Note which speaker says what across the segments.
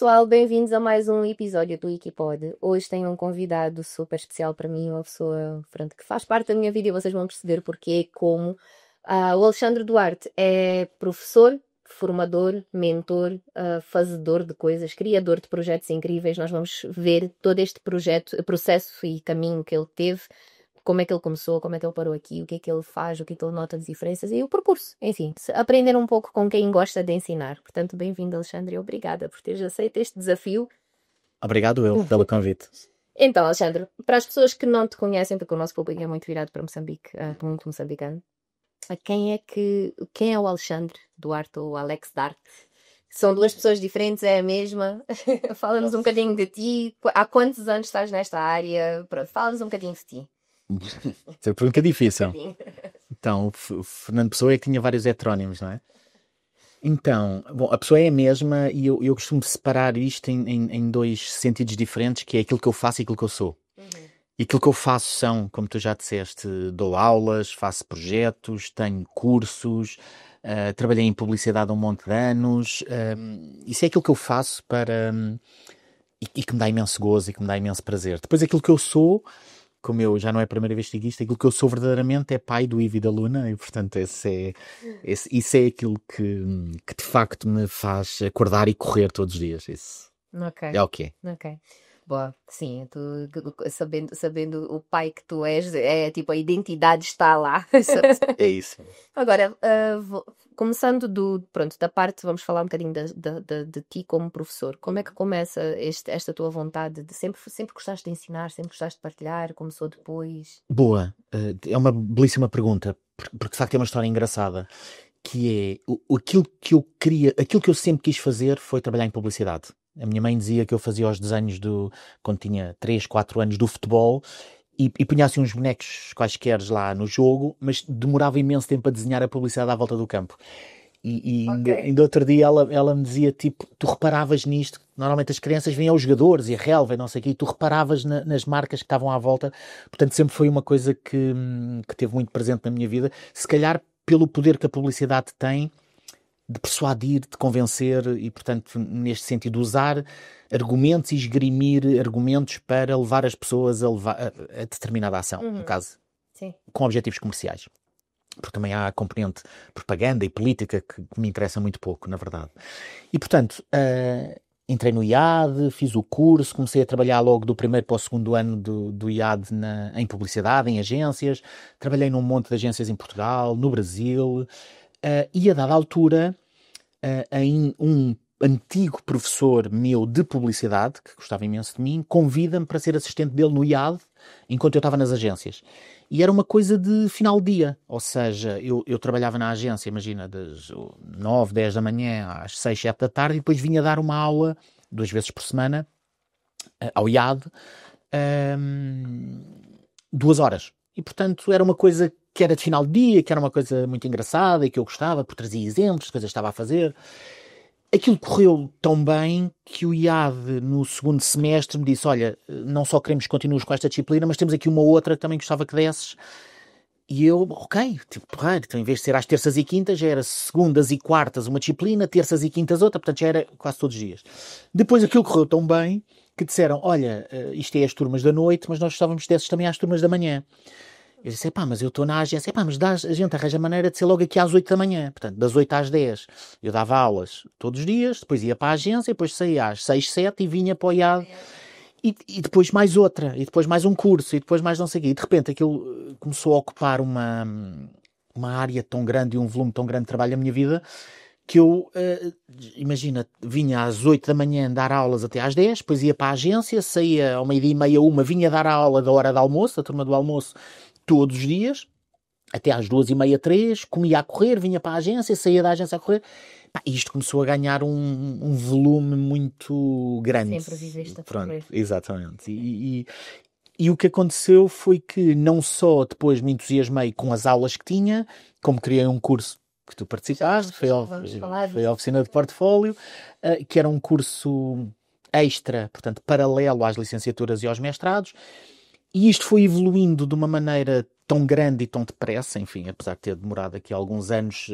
Speaker 1: pessoal, bem-vindos a mais um episódio do Wikipod. Hoje tenho um convidado super especial para mim, uma pessoa pronto, que faz parte da minha vida e vocês vão perceber porque, como. O Alexandre Duarte é professor, formador, mentor, fazedor de coisas, criador de projetos incríveis. Nós vamos ver todo este processo e caminho que ele teve, como é que ele começou, como é que ele parou aqui, o que é que ele faz, o que é que ele nota de diferenças e o percurso. Enfim, aprender um pouco com quem gosta de ensinar. Portanto, bem-vindo, Alexandre, e obrigada por teres aceito este desafio.
Speaker 2: Obrigado eu pelo convite.
Speaker 1: Então, Alexandre, para as pessoas que não te conhecem, porque o nosso público é muito virado para Moçambique, muito moçambicano, quem é o Alexandre Duarte ou o Alex Darte? São duas pessoas diferentes, é a mesma? Fala-nos um bocadinho de ti. Há quantos anos estás nesta área? Pronto, fala-nos um bocadinho de ti.
Speaker 2: Isso é uma pergunta difícil. Então, o Fernando Pessoa é que tinha vários heterónimos, não é? Então, bom, a pessoa é a mesma e eu costumo separar isto em dois sentidos diferentes, que é aquilo que eu faço e aquilo que eu sou. E aquilo que eu faço são, como tu já disseste, dou aulas, faço projetos, tenho cursos, trabalhei em publicidade há um monte de anos. Isso é aquilo que eu faço e que me dá imenso gozo e que me dá imenso prazer. Depois aquilo que eu sou, como eu já não é a primeira vez que digo isto, aquilo que eu sou verdadeiramente é pai do Ivo e da Luna e, portanto, isso é aquilo que de facto me faz acordar e correr todos os dias. Isso é o que é.
Speaker 1: Ok. Boa, sim, sabendo o pai que tu és, é tipo a identidade está lá.
Speaker 2: É isso.
Speaker 1: Agora, começando da parte, vamos falar um bocadinho de ti como professor. Como é que começa esta tua vontade de sempre gostaste de ensinar, sempre gostaste de partilhar? Começou depois?
Speaker 2: Boa, é uma belíssima pergunta, porque de facto é uma história engraçada, que é aquilo que eu queria, aquilo que eu sempre quis fazer foi trabalhar em publicidade. A minha mãe dizia que eu fazia os desenhos quando tinha 3, 4 anos do futebol e punha assim uns bonecos quaisquer lá no jogo, mas demorava imenso tempo a desenhar a publicidade à volta do campo. Ainda outro dia ela me dizia, tipo, tu reparavas nisto, normalmente as crianças vêm aos jogadores e a relva e não sei o quê, e tu reparavas nas marcas que estavam à volta, portanto sempre foi uma coisa que teve muito presente na minha vida, se calhar pelo poder que a publicidade tem, de persuadir, de convencer e, portanto, neste sentido, usar argumentos e esgrimir argumentos para levar as pessoas a determinada ação, no caso,
Speaker 1: sim,
Speaker 2: com objetivos comerciais. Porque também há a componente propaganda e política que me interessa muito pouco, na verdade. E, portanto, entrei no IAD, fiz o curso, comecei a trabalhar logo do primeiro para o segundo ano do IAD em publicidade, em agências. Trabalhei num monte de agências em Portugal, no Brasil. E a dada altura, um antigo professor meu de publicidade, que gostava imenso de mim, convida-me para ser assistente dele no IAD, enquanto eu estava nas agências. E era uma coisa de final de dia, ou seja, eu trabalhava na agência, imagina, das 9, 10 da manhã às 6, 7 da tarde, e depois vinha dar uma aula 2 vezes por semana ao IAD, 2 horas. E, portanto, era uma coisa que era de final de dia, que era uma coisa muito engraçada e que eu gostava, porque trazia exemplos de coisas que estava a fazer. Aquilo correu tão bem que o IAD, no segundo semestre, me disse, olha, não só queremos que continues com esta disciplina, mas temos aqui uma outra que também gostava que desses. E eu, ok, tipo, porreiro, então em vez de ser às terças e quintas, já era segundas e quartas uma disciplina, terças e quintas outra, portanto já era quase todos os dias. Depois aquilo correu tão bem que disseram, olha, isto é as turmas da noite, mas nós gostávamos desses também às turmas da manhã. Eu disse, mas eu estou na agência, mas a gente arranja a maneira de ser logo aqui às 8 da manhã, portanto, das 8 às 10. Eu dava aulas todos os dias, depois ia para a agência, depois saía às 6, 7 e vinha para o IAD. E depois mais outra, e depois mais um curso, e depois mais não sei o quê. E de repente aquilo começou a ocupar uma área tão grande e um volume tão grande de trabalho na minha vida, que eu, imagina, vinha às 8 da manhã dar aulas até às 10, depois ia para a agência, saía ao meio-dia e meia, vinha dar a aula da hora de almoço, a turma do almoço, todos os dias, até às 2h30, 3, comia a correr, vinha para a agência, saía da agência a correr. E isto começou a ganhar um volume muito grande.
Speaker 1: Sempre viveste a
Speaker 2: correr. Exatamente. E o que aconteceu foi que não só depois me entusiasmei com as aulas que tinha, como criei um curso que tu participaste, foi a oficina de portfólio, que era um curso extra, portanto, paralelo às licenciaturas e aos mestrados, e isto foi evoluindo de uma maneira tão grande e tão depressa, enfim, apesar de ter demorado aqui alguns anos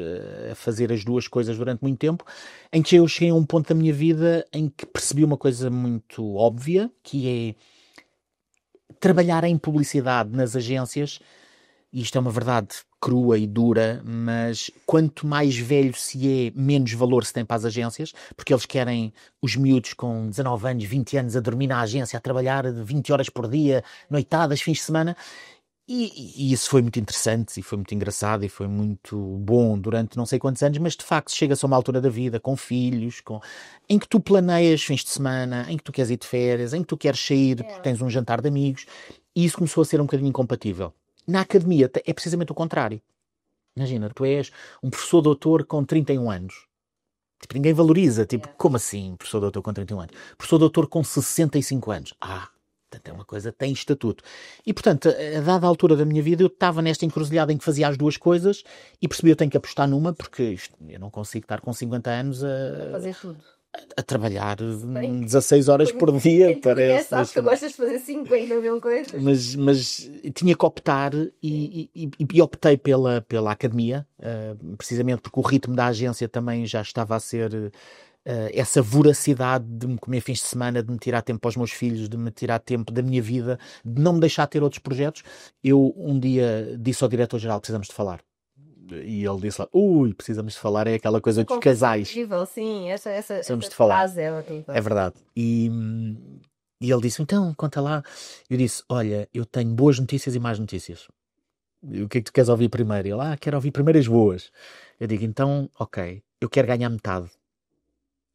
Speaker 2: a fazer as duas coisas durante muito tempo, em que eu cheguei a um ponto da minha vida em que percebi uma coisa muito óbvia, que é trabalhar em publicidade nas agências. E isto é uma verdade crua e dura, mas quanto mais velho se é, menos valor se tem para as agências, porque eles querem os miúdos com 19 anos, 20 anos a dormir na agência, a trabalhar 20 horas por dia, noitadas, fins de semana. E isso foi muito interessante e foi muito engraçado e foi muito bom durante não sei quantos anos, mas de facto chega-se a uma altura da vida, com filhos, em que tu planeias fins de semana, em que tu queres ir de férias, em que tu queres sair porque tens um jantar de amigos, e isso começou a ser um bocadinho incompatível. Na academia é precisamente o contrário. Imagina, tu és um professor doutor com 31 anos. Tipo, ninguém valoriza. Tipo, como assim, professor doutor com 31 anos? Professor doutor com 65 anos. Portanto, é uma coisa, tem estatuto. E, portanto, a dada altura da minha vida, eu estava nesta encruzilhada em que fazia as duas coisas e percebi que eu tenho que apostar numa, porque eu não consigo estar com 50 anos
Speaker 1: Fazer tudo.
Speaker 2: a trabalhar 16 horas por dia, parece.
Speaker 1: Sabes que tu gostas de fazer 50 mil coisas.
Speaker 2: Mas tinha que optar e optei pela academia, precisamente porque o ritmo da agência também já estava a ser essa voracidade de me comer fins de semana, de me tirar tempo para os meus filhos, de me tirar tempo da minha vida, de não me deixar ter outros projetos. Eu um dia disse ao diretor-geral: precisamos de falar. E ele disse lá: precisamos de falar, é aquela coisa dos casais.
Speaker 1: Sim, essa
Speaker 2: Precisamos de falar.
Speaker 1: frase é horrível.
Speaker 2: É verdade. E ele disse: então, conta lá. Eu disse: olha, eu tenho boas notícias e más notícias. O que é que tu queres ouvir primeiro? Ele: quero ouvir primeiro as boas. Eu digo: então, ok, eu quero ganhar metade.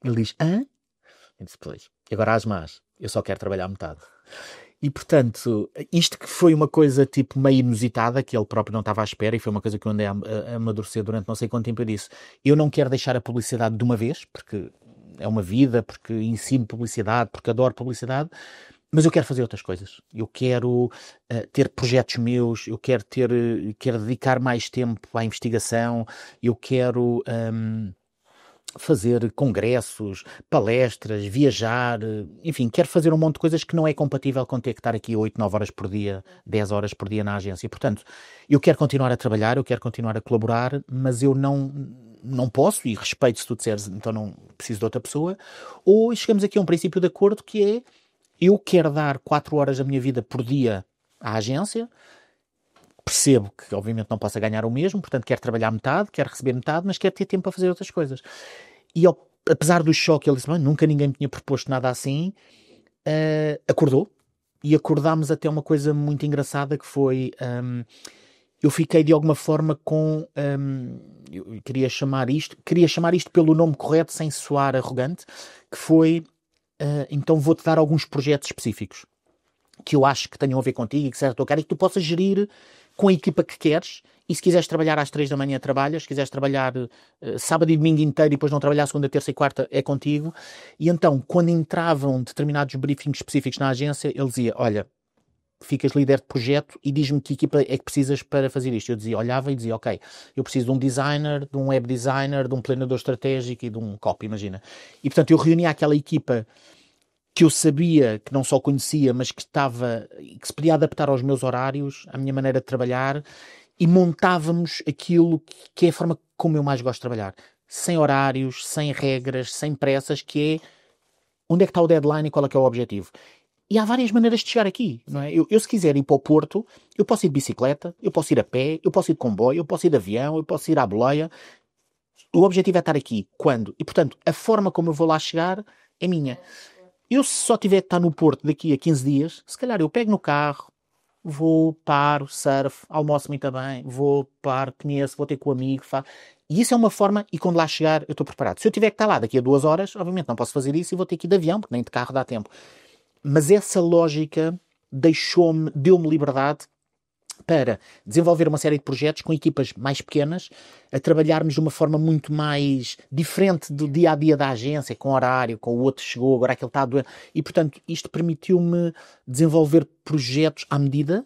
Speaker 2: Ele diz: hã? Eu disse: pois. E agora as más, eu só quero trabalhar metade. E, portanto, isto que foi uma coisa tipo meio inusitada, que ele próprio não estava à espera, e foi uma coisa que eu andei a amadurecer durante não sei quanto tempo. Eu disse: eu não quero deixar a publicidade de uma vez, porque é uma vida, porque ensino publicidade, porque adoro publicidade, mas eu quero fazer outras coisas. Eu quero ter projetos meus, eu quero dedicar mais tempo à investigação, eu quero fazer congressos, palestras, viajar, enfim, quero fazer um monte de coisas que não é compatível com ter que estar aqui 8, 9 horas por dia, 10 horas por dia na agência. Portanto, eu quero continuar a trabalhar, eu quero continuar a colaborar, mas eu não posso, e respeito se tu disseres, então não preciso de outra pessoa, ou chegamos aqui a um princípio de acordo que é: eu quero dar 4 horas da minha vida por dia à agência, percebo que obviamente não posso ganhar o mesmo, portanto quero trabalhar metade, quero receber metade, mas quero ter tempo para fazer outras coisas. E apesar do choque, ele disse: nunca ninguém me tinha proposto nada assim, acordou, e acordámos até uma coisa muito engraçada, que foi, eu fiquei de alguma forma eu queria chamar isto pelo nome correto, sem soar arrogante, que foi, então vou-te dar alguns projetos específicos que eu acho que tenham a ver contigo e que eu quero, e que tu possas gerir com a equipa que queres. E se quiseres trabalhar às 3 da manhã, trabalhas. Se quiseres trabalhar sábado e domingo inteiro e depois não trabalhar segunda, terça e quarta, é contigo. E então, quando entravam determinados briefings específicos na agência, ele dizia: olha, ficas líder de projeto e diz-me que equipa é que precisas para fazer isto. Eu olhava e dizia: ok, eu preciso de um designer, de um web designer, de um planejador estratégico e de um copy, imagina. E portanto eu reunia aquela equipa que eu sabia, que não só conhecia, mas que se podia adaptar aos meus horários, à minha maneira de trabalhar, e montávamos aquilo que é a forma como eu mais gosto de trabalhar. Sem horários, sem regras, sem pressas, que é: onde é que está o deadline e qual é que é o objetivo. E há várias maneiras de chegar aqui, não é? Eu se quiser ir para o Porto, eu posso ir de bicicleta, eu posso ir a pé, eu posso ir de comboio, eu posso ir de avião, eu posso ir à boleia. O objetivo é estar aqui. Quando? E, portanto, a forma como eu vou lá chegar é minha. Eu, se só tiver que estar no Porto daqui a 15 dias, se calhar eu pego no carro, vou, paro, surf, almoço muito bem, vou, paro, conheço, vou ter com o amigo, e isso é uma forma, e quando lá chegar eu estou preparado. Se eu tiver que estar lá daqui a 2 horas, obviamente não posso fazer isso e vou ter que ir de avião, porque nem de carro dá tempo. Mas essa lógica deu-me liberdade para desenvolver uma série de projetos com equipas mais pequenas, a trabalharmos de uma forma muito mais diferente do dia-a-dia da agência, com horário, com o outro chegou, agora aquele está doente. E, portanto, isto permitiu-me desenvolver projetos à medida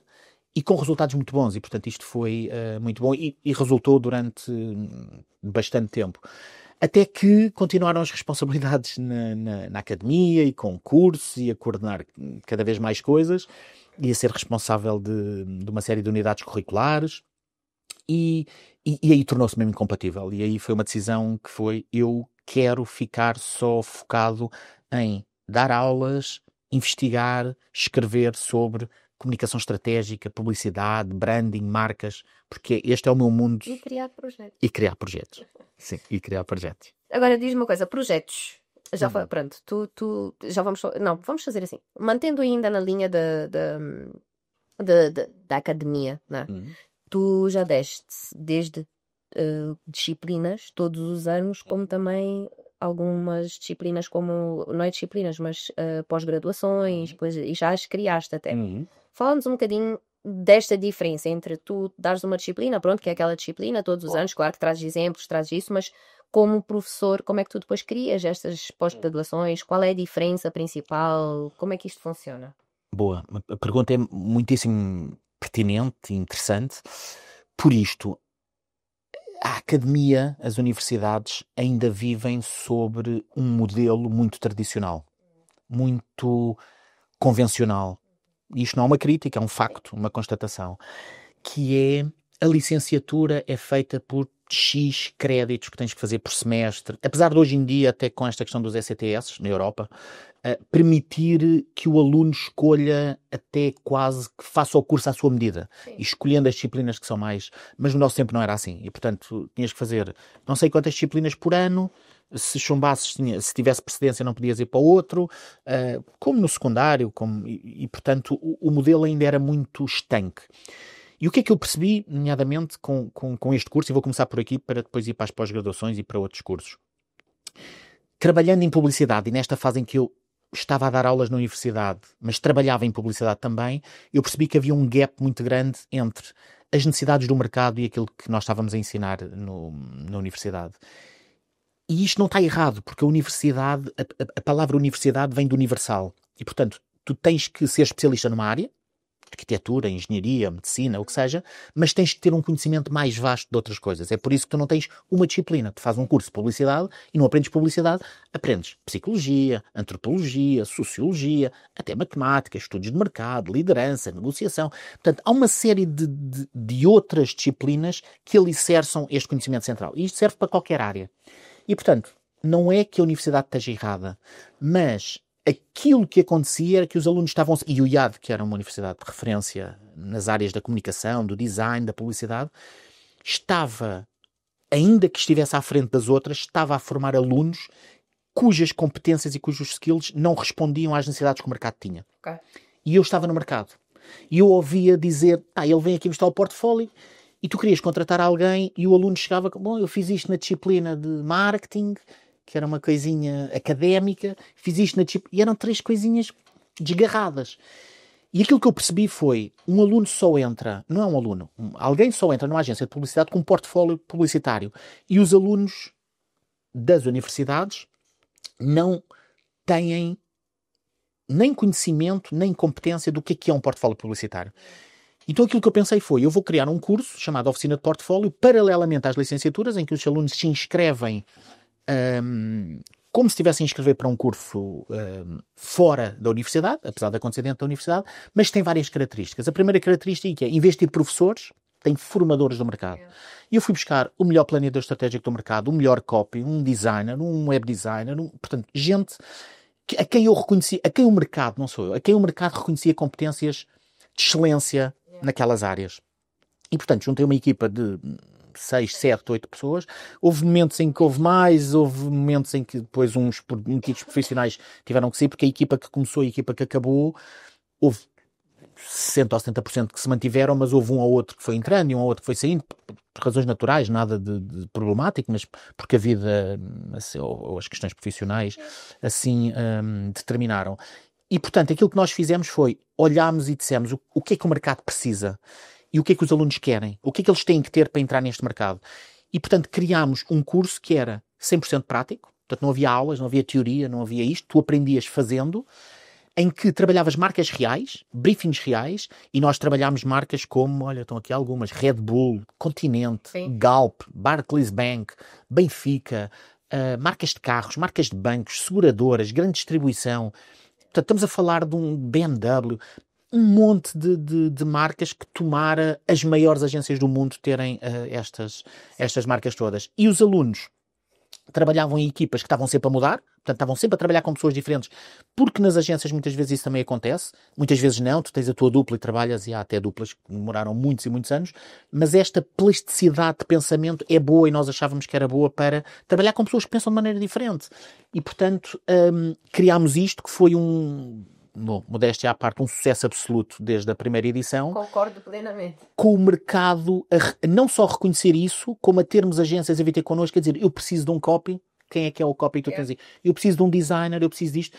Speaker 2: e com resultados muito bons. E, portanto, isto foi muito bom e resultou durante bastante tempo. Até que continuaram as responsabilidades na academia e com cursos e a coordenar cada vez mais coisas. ia ser responsável de uma série de unidades curriculares e aí tornou-se mesmo incompatível. E aí foi uma decisão que foi: eu quero ficar só focado em dar aulas, investigar, escrever sobre comunicação estratégica, publicidade, branding, marcas, porque este é o meu mundo.
Speaker 1: E criar projetos.
Speaker 2: E criar projetos. Sim, e criar projetos.
Speaker 1: Agora diz-me uma coisa, projetos. Já foi, pronto, já vamos, não, vamos fazer assim, mantendo ainda na linha da academia, né? Tu já deste desde disciplinas todos os anos, como também algumas disciplinas como, não é disciplinas, mas pós-graduações, e já as criaste até. Fala-nos um bocadinho desta diferença entre tu dares uma disciplina, pronto, que é aquela disciplina todos os anos, claro que trazes exemplos, trazes isso, mas como professor, como é que tu depois crias estas pós-graduações? Qual é a diferença principal? Como é que isto funciona?
Speaker 2: Boa, a pergunta é muitíssimo pertinente e interessante. Por isto, a academia, as universidades ainda vivem sobre um modelo muito tradicional, muito convencional. Isto não é uma crítica, é um facto, uma constatação, que é: a licenciatura é feita por X créditos que tens que fazer por semestre, apesar de hoje em dia, até com esta questão dos ECTS na Europa, permitir que o aluno escolha até quase que faça o curso à sua medida. Sim. E escolhendo as disciplinas que são mais... Mas no nosso tempo não era assim. E, portanto, tinhas que fazer não sei quantas disciplinas por ano. Se chumbasses, se tivesse precedência, não podias ir para o outro. Como no secundário. E portanto, o modelo ainda era muito estanque. E o que é que eu percebi, nomeadamente, com este curso, e vou começar por aqui para depois ir para as pós-graduações e para outros cursos. Trabalhando em publicidade, e nesta fase em que eu estava a dar aulas na universidade, mas trabalhava em publicidade também, eu percebi que havia um gap muito grande entre as necessidades do mercado e aquilo que nós estávamos a ensinar na universidade. E isto não está errado, porque a universidade, a palavra universidade vem do universal. E, portanto, tu tens que ser especialista numa área, arquitetura, engenharia, medicina, o que seja, mas tens que ter um conhecimento mais vasto de outras coisas. É por isso que tu não tens uma disciplina. Tu fazes um curso de publicidade e não aprendes publicidade, aprendes psicologia, antropologia, sociologia, até matemática, estudos de mercado, liderança, negociação. Portanto, há uma série de outras disciplinas que alicerçam este conhecimento central. E isto serve para qualquer área. E, portanto, não é que a universidade esteja errada, mas aquilo que acontecia era que os alunos estavam... E o IAD, que era uma universidade de referência nas áreas da comunicação, do design, da publicidade, estava, ainda que estivesse à frente das outras, estava a formar alunos cujas competências e cujos skills não respondiam às necessidades que o mercado tinha. Okay. E eu estava no mercado. E eu ouvia dizer: ele vem aqui mostrar o portfólio, e tu querias contratar alguém, e o aluno chegava com: bom, eu fiz isto na disciplina de marketing, que era uma coisinha académica, fiz isto na disciplina, e eram 3 coisinhas desgarradas. E aquilo que eu percebi foi: um aluno só entra, não é um aluno, alguém só entra numa agência de publicidade com um portfólio publicitário, e os alunos das universidades não têm nem conhecimento, nem competência do que é um portfólio publicitário. Então aquilo que eu pensei foi: eu vou criar um curso chamado Oficina de Portfólio, paralelamente às licenciaturas, em que os alunos se inscrevem como se estivessem a inscrever para um curso fora da universidade, apesar de acontecer dentro da universidade, mas tem várias características. A primeira característica é: em vez de ter professores, tem formadores do mercado. E eu fui buscar o melhor planeador estratégico do mercado, o melhor copy, um designer, um web designer, portanto, gente a quem eu reconhecia, a quem o mercado, não sou eu, a quem o mercado reconhecia competências de excelência naquelas áreas. E, portanto, juntei uma equipa de 6, 7, 8 pessoas. Houve momentos em que houve mais, houve momentos em que depois uns, por motivos profissionais, tiveram que sair, porque a equipa que começou e a equipa que acabou, houve 60 ou 70% que se mantiveram, mas houve um ou outro que foi entrando e um ou outro que foi saindo, por razões naturais, nada de problemático, mas porque a vida, assim, ou as questões profissionais assim determinaram. E, portanto, aquilo que nós fizemos foi: olhámos e dissemos o que é que o mercado precisa e o que é que os alunos querem, o que é que eles têm que ter para entrar neste mercado. E, portanto, criámos um curso que era 100% prático, portanto, não havia aulas, não havia teoria, não havia isto, tu aprendias fazendo, em que trabalhavas marcas reais, briefings reais, e nós trabalhámos marcas como, olha, estão aqui algumas: Red Bull, Continente, sim, Galp, Barclays Bank, Benfica, marcas de carros, marcas de bancos, seguradoras, grande distribuição. Portanto, estamos a falar de um BMW, um monte de marcas que tomara as maiores agências do mundo terem estas marcas todas. E os alunos trabalhavam em equipas que estavam sempre a mudar, portanto estavam sempre a trabalhar com pessoas diferentes, porque nas agências muitas vezes isso também acontece, muitas vezes não, tu tens a tua dupla e trabalhas, e há até duplas que demoraram muitos e muitos anos, mas esta plasticidade de pensamento é boa, e nós achávamos que era boa para trabalhar com pessoas que pensam de maneira diferente. E portanto criámos isto, que foi bom, modéstia à parte, um sucesso absoluto desde a primeira edição.
Speaker 1: Concordo plenamente.
Speaker 2: Com o mercado a não só reconhecer isso, como a termos agências a vir ter connosco a dizer, eu preciso de um copy, quem é que é o copy que tu tens aí? Eu preciso de um designer, eu preciso disto.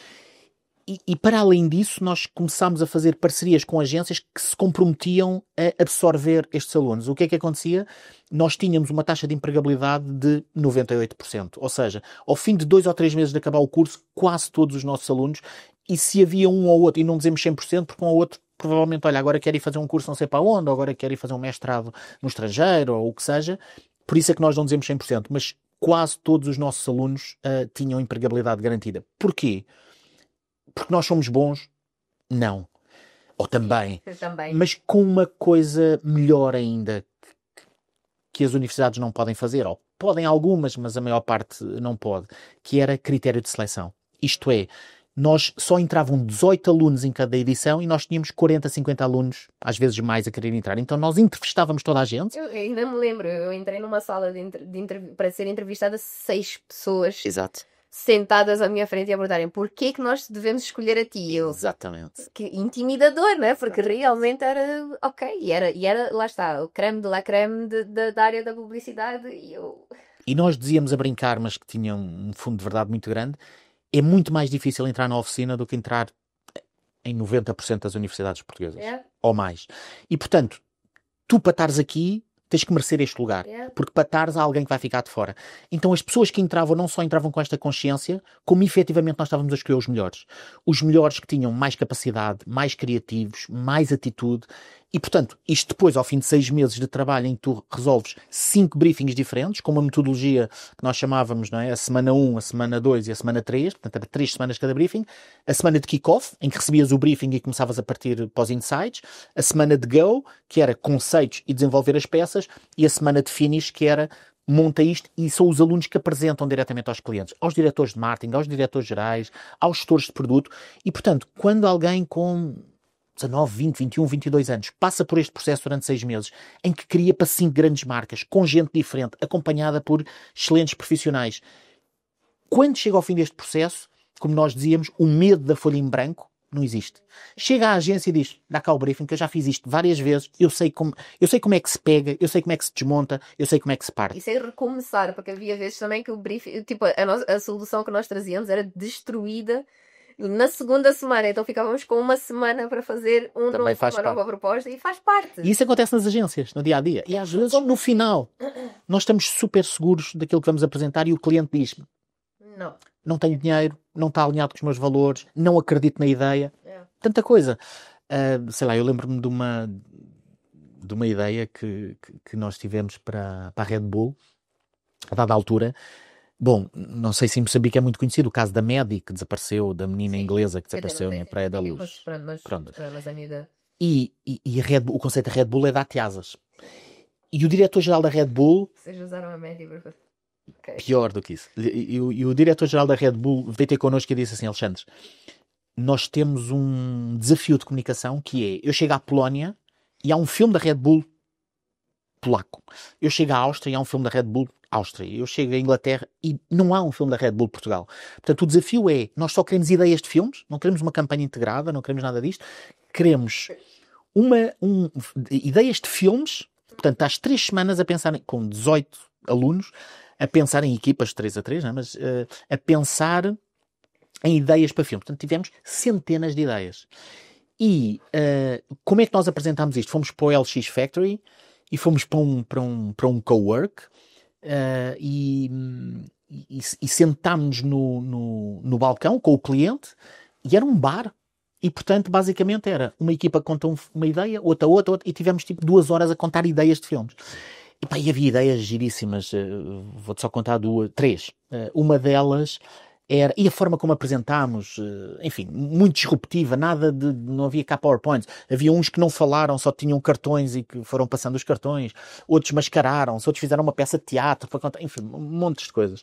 Speaker 2: E para além disso, nós começámos a fazer parcerias com agências que se comprometiam a absorver estes alunos. O que é que acontecia? Nós tínhamos uma taxa de empregabilidade de 98%. Ou seja, ao fim de 2 ou 3 meses de acabar o curso, quase todos os nossos alunos, e se havia um ou outro, e não dizemos 100%, porque um ou outro provavelmente, olha, agora quer ir fazer um curso não sei para onde, ou agora quer ir fazer um mestrado no estrangeiro, ou o que seja, por isso é que nós não dizemos 100%, mas quase todos os nossos alunos tinham empregabilidade garantida. Porquê? Porque nós somos bons? Não. Ou também. Mas com uma coisa melhor ainda, que as universidades não podem fazer, ou podem algumas, mas a maior parte não pode, que era critério de seleção. Isto é, nós só entravam 18 alunos em cada edição e nós tínhamos 40, 50 alunos, às vezes mais, a querer entrar. Então nós entrevistávamos toda a gente.
Speaker 1: Eu ainda me lembro, eu entrei numa sala para ser entrevistada 6 pessoas.
Speaker 2: Exato.
Speaker 1: Sentadas à minha frente e a abordarem porquê que nós devemos escolher a ti.
Speaker 2: Exatamente.
Speaker 1: Que intimidador, não é? Porque realmente era ok. E era lá está, o creme de la creme da área da publicidade.
Speaker 2: E nós dizíamos a brincar, mas que tinha um fundo de verdade muito grande, é muito mais difícil entrar na oficina do que entrar em 90% das universidades portuguesas. Ou mais. E, portanto, tu para estares aqui tens que merecer este lugar. Porque para estares há alguém que vai ficar de fora. Então as pessoas que entravam não só entravam com esta consciência, como efetivamente nós estávamos a escolher os melhores. Os melhores que tinham mais capacidade, mais criativos, mais atitude. E, portanto, isto depois, ao fim de 6 meses de trabalho em que tu resolves 5 briefings diferentes, com uma metodologia que nós chamávamos, não é? A semana 1, a semana 2 e a semana 3, portanto, era 3 semanas cada briefing. A semana de kick-off, em que recebias o briefing e começavas a partir para os insights. A semana de go, que era conceitos e desenvolver as peças. E a semana de finish, que era monta isto, e são os alunos que apresentam diretamente aos clientes, aos diretores de marketing, aos diretores gerais, aos gestores de produto. E, portanto, quando alguém com 19, 20, 21, 22 anos passa por este processo durante 6 meses, em que cria para 5 grandes marcas, com gente diferente, acompanhada por excelentes profissionais, quando chega ao fim deste processo, como nós dizíamos, o medo da folha em branco não existe. Chega à agência e diz, dá cá o briefing, que eu já fiz isto várias vezes, eu sei como é que se pega, eu sei como é que se desmonta, eu sei como é que se parte.
Speaker 1: E sei recomeçar, porque havia vezes também que o briefing, tipo, a solução que nós trazíamos era destruída na segunda semana, então ficávamos com uma semana para fazer uma nova proposta, e faz parte.
Speaker 2: E isso acontece nas agências, no dia a dia. E às vezes, no final, nós estamos super seguros daquilo que vamos apresentar e o cliente diz: não tenho dinheiro, não está alinhado com os meus valores, não acredito na ideia. Tanta coisa. Sei lá, eu lembro-me de uma ideia que nós tivemos para a Red Bull, a dada altura. Bom, não sei se em Moçambique é muito conhecido o caso da Maddie, que desapareceu, da menina inglesa que desapareceu na Praia da Luz. Pronto. E o conceito da Red Bull é dar asas. E o diretor-geral da Red Bull...
Speaker 1: Vocês usaram a Maddie para...
Speaker 2: Pior do que isso. E o diretor-geral da Red Bull veio ter connosco e disse assim: Alexandre, nós temos um desafio de comunicação que é, eu chego à Polónia e há um filme da Red Bull polaco. Eu chego à Áustria e há um filme da Red Bull Áustria. Eu chego à Inglaterra e não há um filme da Red Bull Portugal. Portanto, o desafio é, nós só queremos ideias de filmes, não queremos uma campanha integrada, não queremos nada disto, queremos ideias de filmes. Portanto, estás 3 semanas a pensar, com 18 alunos, a pensar em equipas de 3 a 3, não é? Mas a pensar em ideias para filmes. Portanto, tivemos centenas de ideias. E como é que nós apresentámos isto? Fomos para o LX Factory e fomos para um cowork e sentámos-nos no balcão com o cliente, e era um bar. E, portanto, basicamente era uma equipa que conta uma ideia, outra, e tivemos tipo 2 horas a contar ideias de filmes. E havia ideias giríssimas, vou-te só contar 3. Uma delas E a forma como apresentámos, enfim, muito disruptiva, não havia cá PowerPoints. Havia uns que não falaram, só tinham cartões e que foram passando os cartões. Outros mascararam-se, outros fizeram uma peça de teatro para contar, enfim, montes de coisas.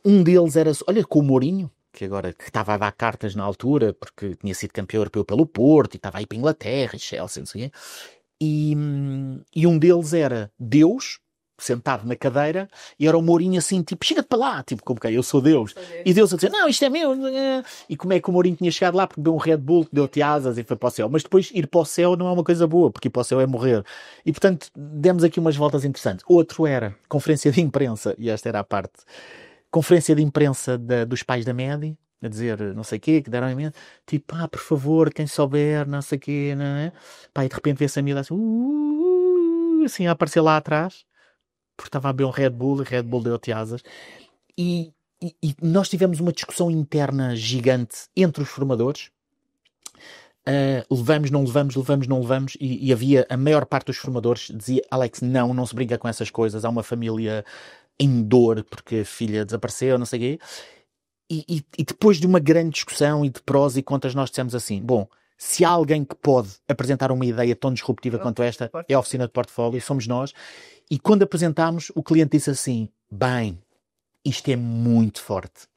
Speaker 2: Um deles era, olha, com o Mourinho, que estava a dar cartas na altura, porque tinha sido campeão europeu pelo Porto, e estava aí para a Inglaterra, e Chelsea, não sei o quê. E um deles era Deus, sentado na cadeira, e era o Mourinho assim, tipo, chega-te para lá, tipo, como que eu sou Deus. E Deus a dizer, não, isto é meu. E como é que o Mourinho tinha chegado lá? Porque deu um Red Bull, que deu-te asas e foi para o céu. Mas depois ir para o céu não é uma coisa boa, porque ir para o céu é morrer. E portanto, demos aqui umas voltas interessantes. Outro era conferência de imprensa, e esta era a parte. Conferência de imprensa dos pais da Média, a dizer não sei o quê, que deram em mente, tipo, por favor, quem souber, não sei o quê, não é? Pá, e de repente vê-se a miúda assim a aparecer lá atrás, porque estava a beber um Red Bull, e Red Bull deu-te asas. E nós tivemos uma discussão interna gigante entre os formadores. Levamos, não levamos, levamos, não levamos. E havia, a maior parte dos formadores dizia, Alex, não se brinca com essas coisas. Há uma família em dor porque a filha desapareceu, não sei o quê. E depois de uma grande discussão e de prós e contras, nós dissemos assim, bom, se há alguém que pode apresentar uma ideia tão disruptiva quanto esta, é a oficina de portfólio, somos nós. E quando apresentámos, o cliente disse assim, bem, isto é muito forte.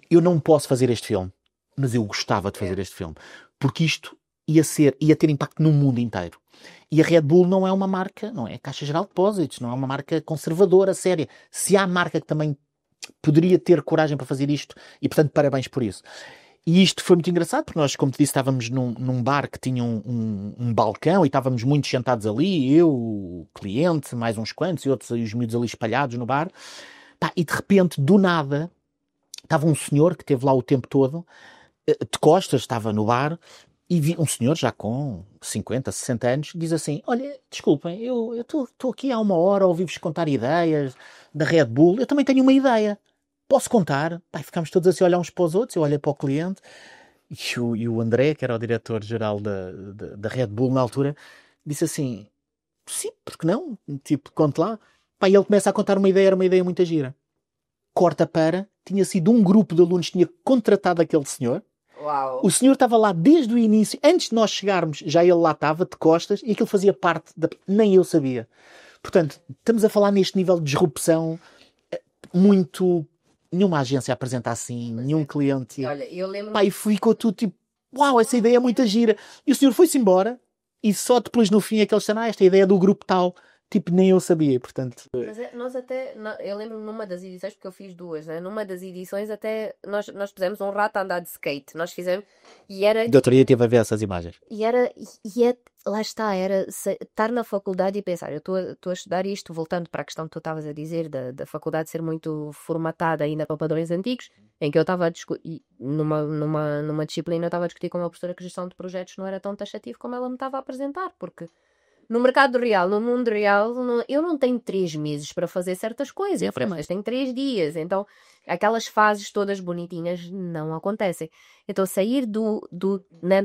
Speaker 2: Eu não posso fazer este filme, mas eu gostava de fazer este filme. Porque isto ia ter impacto no mundo inteiro. E a Red Bull não é uma marca, não é Caixa Geral de Depósitos, não é uma marca conservadora, séria. Se há marca que também poderia ter coragem para fazer isto, e portanto parabéns por isso. E isto foi muito engraçado, porque nós, como te disse, estávamos num bar que tinha um balcão e estávamos muitos sentados ali, eu, o cliente, mais uns quantos, e outros, e os miúdos ali espalhados no bar. E de repente, do nada, estava um senhor que esteve lá o tempo todo, de costas, estava no bar, e vi um senhor já com 50, 60 anos, diz assim, olha, desculpem, eu estou aqui há uma hora a ouvir-vos contar ideias da Red Bull, eu também tenho uma ideia. Posso contar? Ficámos todos assim a olhar uns para os outros, eu olhei para o cliente, e o André, que era o diretor-geral da Red Bull na altura, disse assim, sim, porque não? Tipo, conte lá. E ele começa a contar uma ideia, era uma ideia muito gira. Corta para, tinha sido um grupo de alunos que tinha contratado aquele senhor.
Speaker 1: Uau.
Speaker 2: O senhor estava lá desde o início, antes de nós chegarmos, já ele lá estava, de costas, e aquilo fazia parte nem eu sabia. Portanto, estamos a falar neste nível de disrupção muito... Nenhuma agência apresenta assim, nenhum cliente.
Speaker 1: Olha, eu lembro...
Speaker 2: E ficou tudo tipo, uau, essa ideia é muito gira. E o senhor foi-se embora, e só depois no fim é que eles disseram, esta ideia é do grupo tal. Tipo, nem eu sabia, portanto...
Speaker 1: Mas nós até... Eu lembro numa das edições, porque eu fiz duas, né? Numa das edições até nós pusemos um rato a andar de skate. Nós fizemos... E era...
Speaker 2: De outro dia teve a ver essas imagens.
Speaker 1: Lá está, era estar na faculdade e pensar, eu estou a estudar isto, voltando para a questão que tu estavas a dizer, da faculdade ser muito formatada ainda para padrões antigos, em que eu estava a discutir, numa disciplina eu estava a discutir com uma professora que gestão de projetos não era tão taxativo como ela me estava a apresentar, porque... No mercado real, no mundo real, eu não tenho 3 meses para fazer certas coisas, mas tenho 3 dias. Então, aquelas fases todas bonitinhas não acontecem. Então, sair do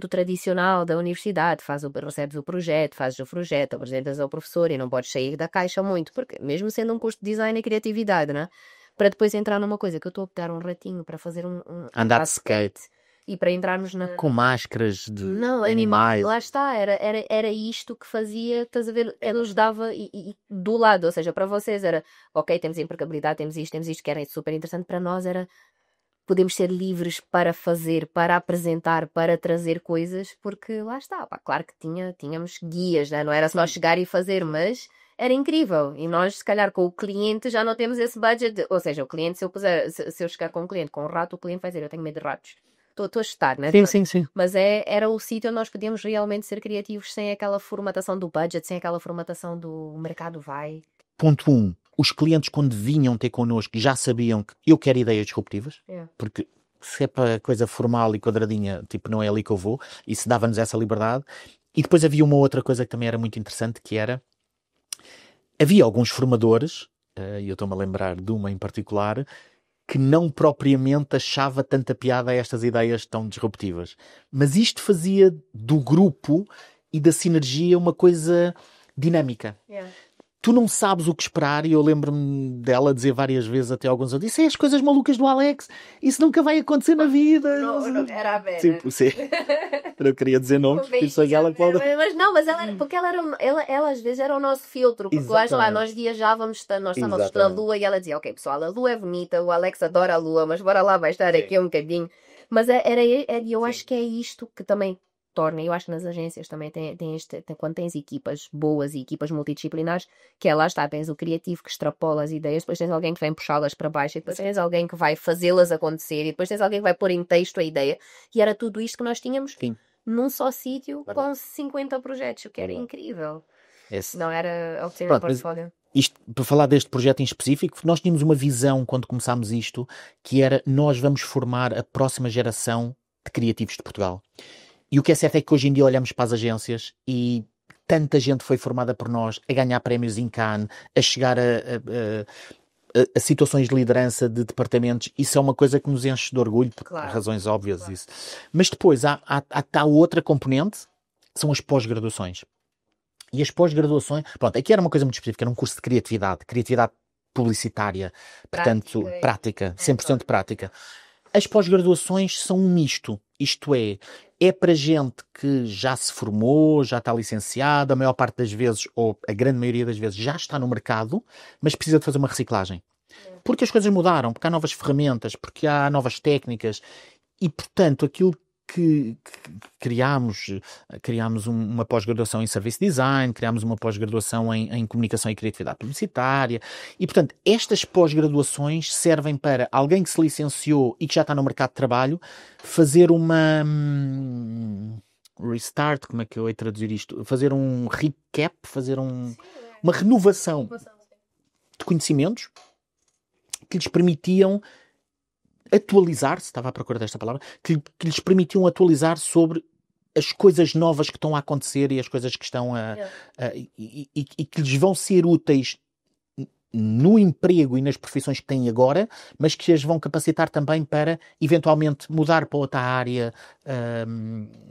Speaker 1: tradicional da universidade, recebes o projeto, fazes o projeto, apresentas ao professor e não podes sair da caixa muito, porque mesmo sendo um curso de design e criatividade, né? Para depois entrar numa coisa que eu estou a optar um ratinho para fazer
Speaker 2: andar de skate.
Speaker 1: E para entrarmos
Speaker 2: com máscaras de
Speaker 1: animais. Lá está, era isto que fazia, estás a ver, nos dava e do lado, ou seja, para vocês era, ok, temos empregabilidade, temos isto, que era super interessante, para nós era, podemos ser livres para fazer, para apresentar, para trazer coisas, porque lá está, claro que tínhamos guias, né? Não era só chegar e fazer, mas... Era incrível. E nós, se calhar, com o cliente já não temos esse budget. Ou seja, o cliente, se eu chegar com um cliente com um rato, o cliente vai dizer, eu tenho medo de ratos. Estou a chutar, né?
Speaker 2: Sim.
Speaker 1: Mas era o sítio onde nós podíamos realmente ser criativos sem aquela formatação do budget, sem aquela formatação do mercado vai.
Speaker 2: Ponto 1. Os clientes, quando vinham ter connosco, já sabiam que eu quero ideias disruptivas. Porque se é para coisa formal e quadradinha, tipo, não é ali que eu vou. Isso dava-nos essa liberdade. E depois havia uma outra coisa que também era muito interessante, que era... Havia alguns formadores, e eu estou-me a lembrar de uma em particular, que não propriamente achava tanta piada a estas ideias tão disruptivas. Mas isto fazia do grupo e da sinergia uma coisa dinâmica. tu não sabes o que esperar, e eu lembro-me dela dizer várias vezes até alguns anos, isso é as coisas malucas do Alex, isso nunca vai acontecer na vida.
Speaker 1: Não, era a Vera.
Speaker 2: Sim. Eu não queria dizer nomes, porque isso ela pode...
Speaker 1: Mas não, porque ela às vezes era o nosso filtro, porque lá nós viajávamos, nós estávamos na Lua e ela dizia, ok pessoal, a Lua é bonita, o Alex adora a Lua, mas bora lá, vai estar aqui um bocadinho. Mas eu acho que é isto que também torna, eu acho que nas agências também quando tens equipas boas e equipas multidisciplinares, que é lá está, tens o criativo que extrapola as ideias, depois tens alguém que vem puxá-las para baixo, e depois tens alguém que vai fazê-las acontecer, e depois tens alguém que vai pôr em texto a ideia, e era tudo isto que nós tínhamos num só sítio com 50 projetos, o que era incrível. Não era obter um portfólio.
Speaker 2: Isto, para falar deste projeto em específico, nós tínhamos uma visão quando começámos isto, que era, nós vamos formar a próxima geração de criativos de Portugal. E o que é certo é que hoje em dia olhamos para as agências e tanta gente foi formada por nós a ganhar prémios em Cannes, a chegar a situações de liderança de departamentos. Isso é uma coisa que nos enche de orgulho, por razões óbvias. Isso. Mas depois há outra componente, são as pós-graduações. E as pós-graduações, pronto, aqui era uma coisa muito específica, era um curso de criatividade publicitária, portanto, prática, 100% prática. As pós-graduações são um misto, isto é para gente que já se formou, já está licenciada, a maior parte das vezes, ou a grande maioria das vezes, já está no mercado, mas precisa de fazer uma reciclagem. Porque as coisas mudaram, porque há novas ferramentas, porque há novas técnicas, e portanto aquilo que criámos uma pós-graduação em Service Design, criámos uma pós-graduação em Comunicação e Criatividade Publicitária, e portanto estas pós-graduações servem para alguém que se licenciou e que já está no mercado de trabalho fazer uma restart, como é que eu hei de traduzir isto? Fazer um recap, fazer uma renovação de conhecimentos que lhes permitiam atualizar-se, estava à procura desta palavra, que lhes permitiam atualizar sobre as coisas novas que estão a acontecer e as coisas que estão e que lhes vão ser úteis no emprego e nas profissões que têm agora, mas que as vão capacitar também para eventualmente mudar para outra área,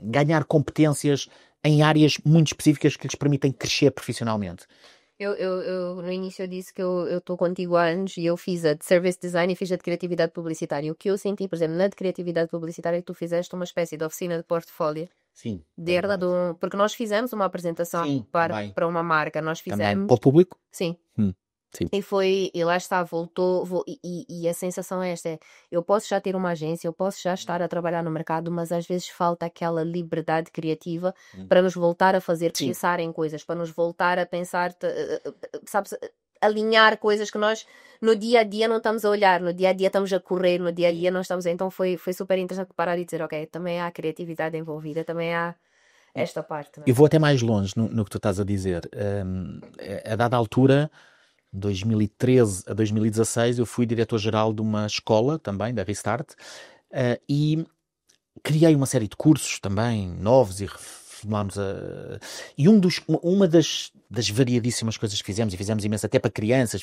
Speaker 2: ganhar competências em áreas muito específicas que lhes permitem crescer profissionalmente.
Speaker 1: Eu no início eu disse que eu estou contigo há anos e eu fiz a de Service Design e fiz a de Criatividade Publicitária. O que eu senti, por exemplo, na de Criatividade Publicitária é que tu fizeste uma espécie de oficina de portfólio.
Speaker 2: Sim.
Speaker 1: Porque nós fizemos uma apresentação para uma marca. Nós fizemos...
Speaker 2: Também para o público?
Speaker 1: Sim.
Speaker 2: Sim.
Speaker 1: E lá está, e a sensação é esta, eu posso já ter uma agência, eu posso já estar a trabalhar no mercado, mas às vezes falta aquela liberdade criativa para nos voltar a fazer pensar em coisas, para nos voltar a pensar, sabes, alinhar coisas que nós no dia a dia não estamos a olhar, no dia a dia estamos a correr, no dia a dia não estamos então foi super interessante parar e dizer, ok, também há criatividade envolvida, também há esta parte. Não é?
Speaker 2: Eu vou até mais longe no que tu estás a dizer. A dada altura, 2013 a 2016, eu fui diretor-geral de uma escola também, da Restart, e criei uma série de cursos também novos e reformulámos e uma das variadíssimas coisas que fizemos, e fizemos imenso até para crianças,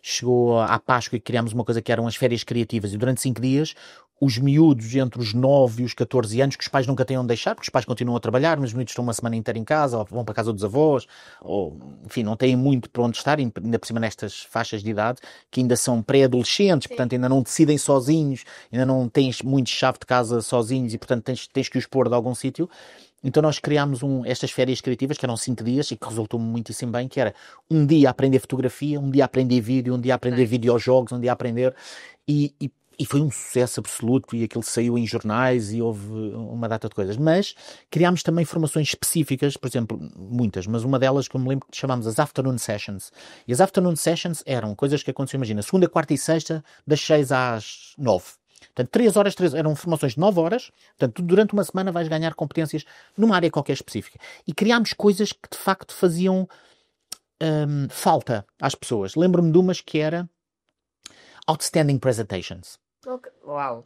Speaker 2: chegou à Páscoa e criámos uma coisa que eram as férias criativas, e durante 5 dias os miúdos entre os 9 e os 14 anos, que os pais nunca têm onde deixar, porque os pais continuam a trabalhar, mas os miúdos estão uma semana inteira em casa, ou vão para a casa dos avós, ou, enfim, não têm muito para onde estar, ainda por cima nestas faixas de idade, que ainda são pré-adolescentes, portanto ainda não decidem sozinhos, ainda não tens muito chave de casa sozinhos, e portanto tens que os pôr de algum sítio. Então nós criámos estas férias criativas, que eram 5 dias, e que resultou muitíssimo bem, que era um dia a aprender fotografia, um dia a aprender vídeo, um dia a aprender videojogos, um dia a aprender, e foi um sucesso absoluto, e aquilo saiu em jornais e houve uma data de coisas. Mas criámos também formações específicas, por exemplo, muitas, mas uma delas que eu me lembro que chamámos as Afternoon Sessions. E as Afternoon Sessions eram coisas que aconteciam, imagina, segunda, quarta e sexta, das 6 às 9. Portanto, 3 horas, eram formações de 9 horas. Portanto, durante uma semana vais ganhar competências numa área qualquer específica. E criámos coisas que de facto faziam falta às pessoas. Lembro-me de umas que era Outstanding Presentations.
Speaker 1: Okay. Uau,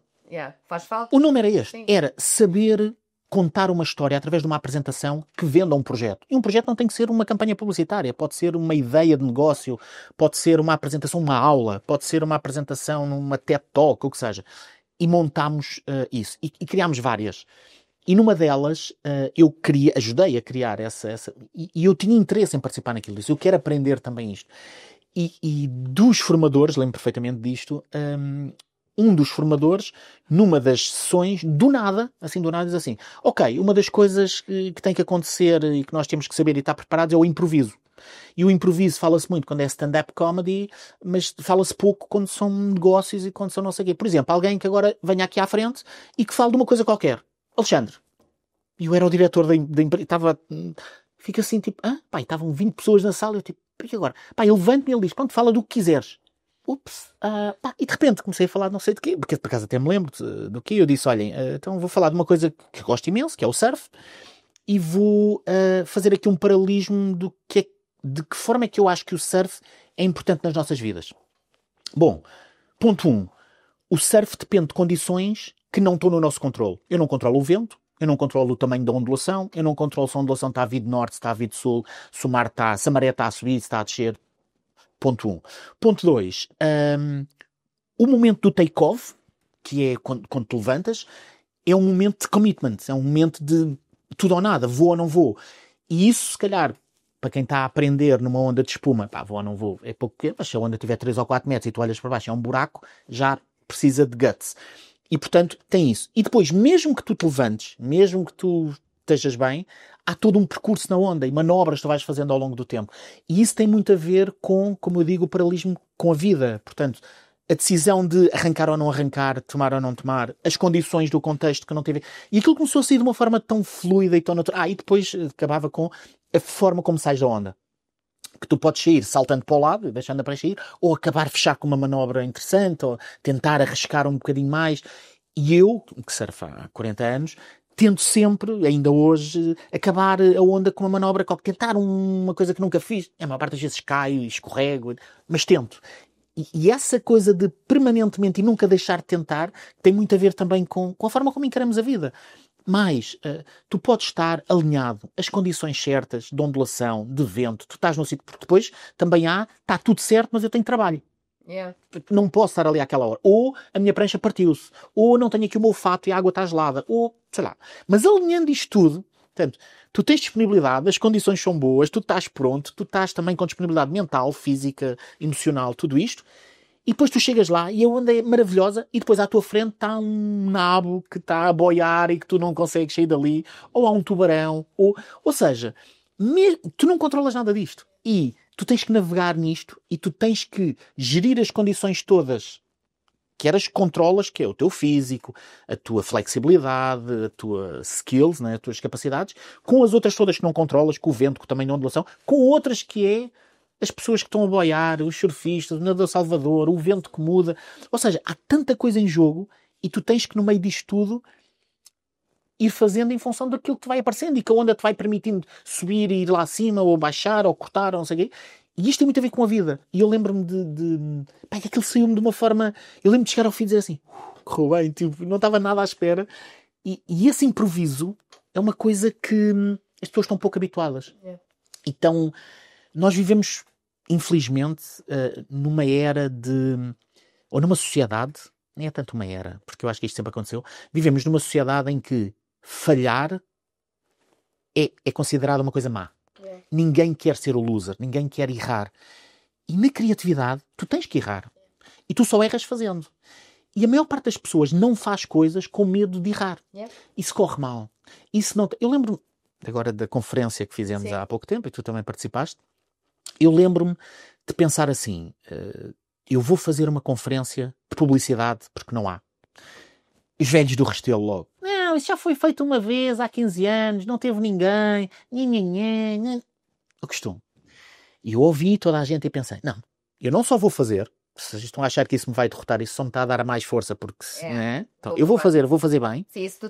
Speaker 1: faz falta.
Speaker 2: O nome era este,
Speaker 1: Sim.
Speaker 2: Era saber contar uma história através de uma apresentação que venda um projeto. E um projeto não tem que ser uma campanha publicitária, pode ser uma ideia de negócio, pode ser uma apresentação, uma aula, pode ser uma apresentação numa TED Talk, o que seja. E montámos isso. E criámos várias. E numa delas, eu ajudei a criar e eu tinha interesse em participar naquilo. Eu quero aprender também isto. E dos formadores, lembro perfeitamente disto, um dos formadores, numa das sessões, do nada, diz assim, ok, uma das coisas que tem que acontecer e que nós temos que saber e estar preparados é o improviso. E o improviso fala-se muito quando é stand-up comedy, mas fala-se pouco quando são negócios e quando são não sei o quê. Por exemplo, alguém que agora venha aqui à frente e que fale de uma coisa qualquer. Alexandre. E eu era o diretor da empresa. Fica assim, tipo, pá, estavam 20 pessoas na sala. Eu tipo, e agora? Pá, ele levanta-me e ele diz, pronto, fala do que quiseres. Ups, pá, e de repente comecei a falar de não sei de quê, porque por acaso até me lembro do quê. Eu disse, olhem, então vou falar de uma coisa que gosto imenso, que é o surf, e vou fazer aqui um paralelismo de que forma é que eu acho que o surf é importante nas nossas vidas. Bom, ponto 1. O surf depende de condições que não estão no nosso controle. Eu não controlo o vento, eu não controlo o tamanho da ondulação, eu não controlo se a ondulação está a vir de norte, se está a vir de sul, se a maré está a subir, se está a descer. Ponto 1. Ponto 2. O momento do take-off, que é quando tu levantas, é um momento de commitment, é um momento de tudo ou nada, vou ou não vou. E isso, se calhar, para quem está a aprender numa onda de espuma, pá, vou ou não vou, é pouco pequeno, mas se a onda tiver 3 ou 4 metros e tu olhas para baixo, é um buraco, já precisa de guts. E, portanto, tem isso. E depois, mesmo que tu te levantes, mesmo que tu estejas bem, há todo um percurso na onda e manobras que tu vais fazendo ao longo do tempo. E isso tem muito a ver com, como eu digo, o paralelismo com a vida. Portanto, a decisão de arrancar ou não arrancar, tomar ou não tomar, as condições do contexto que não teve. E aquilo começou a sair de uma forma tão fluida e tão natural. E depois acabava com a forma como sais da onda. Que tu podes sair saltando para o lado, deixando a prancha ir, ou acabar a fechar com uma manobra interessante, ou tentar arriscar um bocadinho mais. E eu, que surfo há 40 anos, tento sempre, ainda hoje, acabar a onda com uma manobra, tentar uma coisa que nunca fiz. A maior parte das vezes caio e escorrego, mas tento. E essa coisa de permanentemente e nunca deixar de tentar tem muito a ver também com a forma como encaramos a vida. Mas tu podes estar alinhado, as condições certas de ondulação, de vento, tu estás no sítio, porque depois também está tudo certo, mas eu tenho trabalho.
Speaker 1: Yeah.
Speaker 2: Não posso estar ali àquela hora. Ou a minha prancha partiu-se, ou não tenho aqui o meu fato e a água está gelada, ou sei lá. Mas alinhando isto tudo, portanto, tu tens disponibilidade, as condições são boas, tu estás pronto, tu estás também com disponibilidade mental, física, emocional, tudo isto. E depois tu chegas lá e a onda é maravilhosa e depois à tua frente está um nabo que está a boiar e que tu não consegues sair dali, ou há um tubarão, ou seja, tu não controlas nada disto. E tu tens que navegar nisto e tu tens que gerir as condições todas que eras controlas, que é o teu físico, a tua flexibilidade, a tua skills, né, as tuas capacidades, com as outras todas que não controlas, com o vento, com o tamanho da ondulação, com outras que é as pessoas que estão a boiar, os surfistas, o nadador Salvador, o vento que muda. Ou seja, há tanta coisa em jogo e tu tens que, no meio disto tudo, ir fazendo em função daquilo que te vai aparecendo e que a onda te vai permitindo subir e ir lá acima, ou baixar, ou cortar, ou não sei o quê. E isto tem muito a ver com a vida. E eu lembro-me Pá, aquilo saiu-me de uma forma... Eu lembro de chegar ao fim e dizer assim, correu bem, tipo, não estava nada à espera. E esse improviso é uma coisa que as pessoas estão pouco habituadas.
Speaker 1: É.
Speaker 2: Então, nós vivemos, infelizmente, numa era ou numa sociedade, nem é tanto uma era, porque eu acho que isto sempre aconteceu, vivemos numa sociedade em que falhar é considerado uma coisa má.
Speaker 1: É.
Speaker 2: Ninguém quer ser o loser, ninguém quer errar. E na criatividade, tu tens que errar. E tu só erras fazendo. E a maior parte das pessoas não faz coisas com medo de errar.
Speaker 1: Yeah.
Speaker 2: Isso corre mal. Isso não... Eu lembro-me agora da conferência que fizemos há pouco tempo, e tu também participaste. Eu lembro-me de pensar assim, eu vou fazer uma conferência de publicidade, porque não há. Os velhos do Restelo logo. Não, isso já foi feito uma vez, há 15 anos, não teve ninguém. O costume. E eu ouvi toda a gente e pensei, não, eu não só vou fazer, vocês estão a achar que isso me vai derrotar, isso só me está a dar mais força, porque né? Então, eu vou fazer bem.
Speaker 1: Sim, isso tu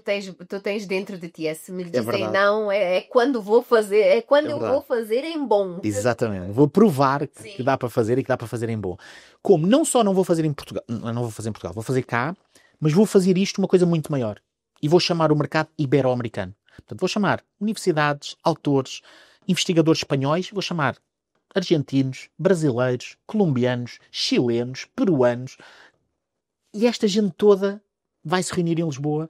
Speaker 1: tens dentro de ti. Se me dizem
Speaker 2: verdade.
Speaker 1: não, é quando vou fazer, é quando eu
Speaker 2: verdade.
Speaker 1: vou fazer em bom.
Speaker 2: Exatamente. Vou provar que dá para fazer e que dá para fazer em bom. Como não só não vou fazer em Portugal, vou fazer cá, mas vou fazer isto uma coisa muito maior. E vou chamar o mercado ibero-americano. Portanto, vou chamar universidades, autores, investigadores espanhóis, vou chamar argentinos, brasileiros, colombianos, chilenos, peruanos. E esta gente toda vai se reunir em Lisboa.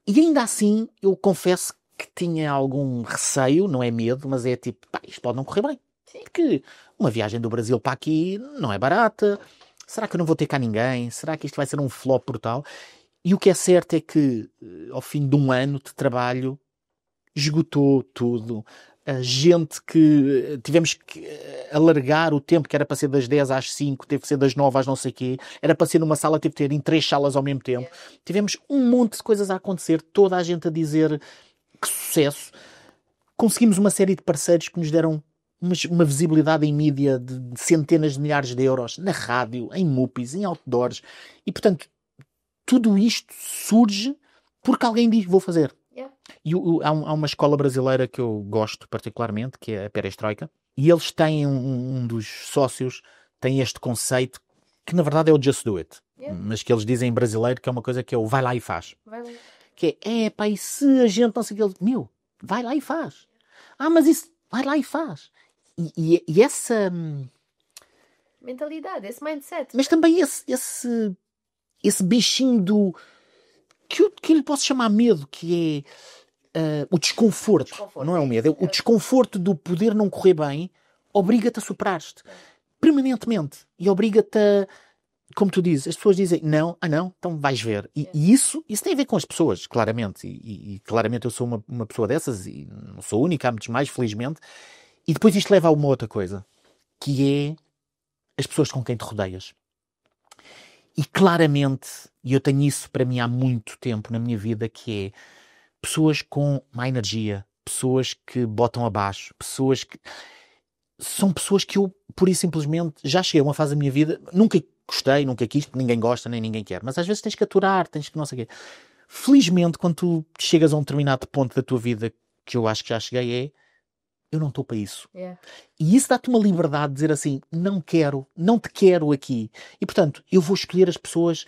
Speaker 2: E ainda assim, eu confesso que tinha algum receio, não é medo, mas é tipo, pá, isto pode não correr bem.
Speaker 1: Sim.
Speaker 2: Porque uma viagem do Brasil para aqui não é barata. Será que eu não vou ter cá ninguém? Será que isto vai ser um flop brutal? E o que é certo é que, ao fim de um ano de trabalho, esgotou tudo. A gente que tivemos que alargar o tempo que era para ser das 10 às 5, teve que ser das 9 às não sei quê, era para ser numa sala, teve que ter em 3 salas ao mesmo tempo. Tivemos um monte de coisas a acontecer, toda a gente a dizer que sucesso. Conseguimos uma série de parceiros que nos deram uma visibilidade em mídia de centenas de milhares de euros, na rádio, em MUPIs, em outdoors. E, portanto, tudo isto surge porque alguém diz, vou fazer.
Speaker 1: Yeah.
Speaker 2: E há uma escola brasileira que eu gosto particularmente, que é a Perestroika, e eles têm, um dos sócios tem este conceito, que na verdade é o Just Do It, mas que eles dizem em brasileiro que é uma coisa que é o vai lá e faz.
Speaker 1: Vai lá.
Speaker 2: Que é, pá, e se a gente não sei o que, meu, vai lá e faz. Ah, mas isso, vai lá e faz. E essa...
Speaker 1: Mentalidade, esse mindset.
Speaker 2: Mas também esse bichinho do... que eu lhe posso chamar medo, que é o desconforto. Não é o medo, é o desconforto do poder não correr bem, obriga-te a superar-te permanentemente. E obriga-te a, como tu dizes, as pessoas dizem não, então vais ver. E isso tem a ver com as pessoas, claramente. E claramente eu sou uma pessoa dessas, e não sou única, há muitos mais, felizmente. E depois isto leva a uma outra coisa, que é as pessoas com quem te rodeias. E claramente, e eu tenho isso para mim há muito tempo na minha vida, que é pessoas com má energia, pessoas que botam abaixo, pessoas que... São pessoas que eu, pura e simplesmente, já cheguei a uma fase da minha vida, nunca gostei, nunca quis, porque ninguém gosta, nem ninguém quer, mas às vezes tens que aturar, tens que não sei o quê. Felizmente, quando tu chegas a um determinado ponto da tua vida, que eu acho que já cheguei, eu não estou para isso. E isso dá-te uma liberdade de dizer assim, não te quero aqui. E, portanto, eu vou escolher as pessoas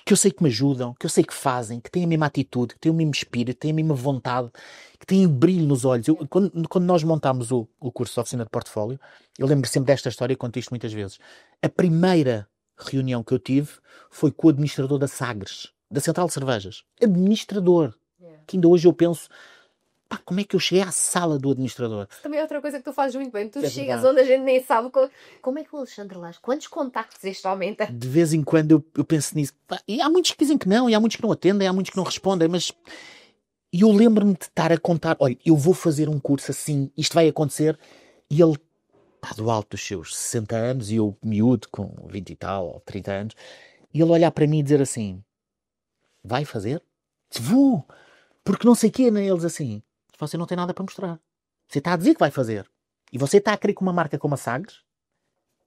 Speaker 2: que eu sei que me ajudam, que eu sei que fazem, que têm a mesma atitude, que têm o mesmo espírito, que têm a mesma vontade, que têm brilho nos olhos. Quando nós montámos o curso de oficina de portfólio, eu lembro sempre desta história e conto isto muitas vezes. A primeira reunião que eu tive foi com o administrador da Sagres, da Central de Cervejas. Administrador. Que ainda hoje eu penso, pá, como é que eu cheguei à sala do administrador?
Speaker 1: Isso também é outra coisa que tu fazes muito bem. Tu chegas
Speaker 2: verdade.
Speaker 1: onde a gente nem sabe como é que o Alexandre Lage, quantos contactos este homem tem?
Speaker 2: De vez em quando eu penso nisso. Pá, e há muitos que dizem que não, e há muitos que não atendem, há muitos que não respondem, mas... E eu lembro-me de estar a contar, olha, eu vou fazer um curso assim, isto vai acontecer, e ele, pá, do alto dos seus 60 anos, e eu miúdo com 20 e tal, ou 30 anos, e ele olhar para mim e dizer assim, vai fazer? Vou! Porque não sei o quê, né? Eles assim, você não tem nada para mostrar. Você está a dizer que vai fazer. E você está a querer que uma marca como a Sagres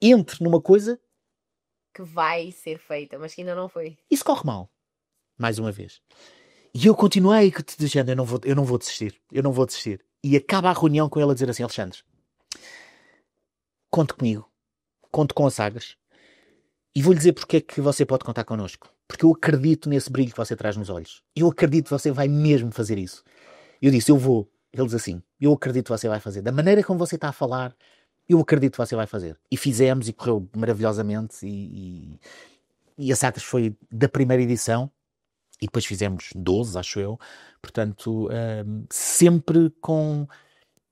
Speaker 2: entre numa coisa
Speaker 1: que vai ser feita, mas que ainda não foi.
Speaker 2: Isso corre mal. Mais uma vez. E eu continuei dizendo, eu não vou desistir. Eu não vou desistir. E acaba a reunião com ele a dizer assim, Alexandre, conte comigo. Conte com a Sagres. E vou-lhe dizer porque é que você pode contar connosco. Porque eu acredito nesse brilho que você traz nos olhos. Eu acredito que você vai mesmo fazer isso. Eu disse, eu vou. Ele diz assim, eu acredito que você vai fazer. Da maneira como você está a falar, eu acredito que você vai fazer. E fizemos e correu maravilhosamente. E a Sagres foi da primeira edição. E depois fizemos 12, acho eu. Portanto, sempre com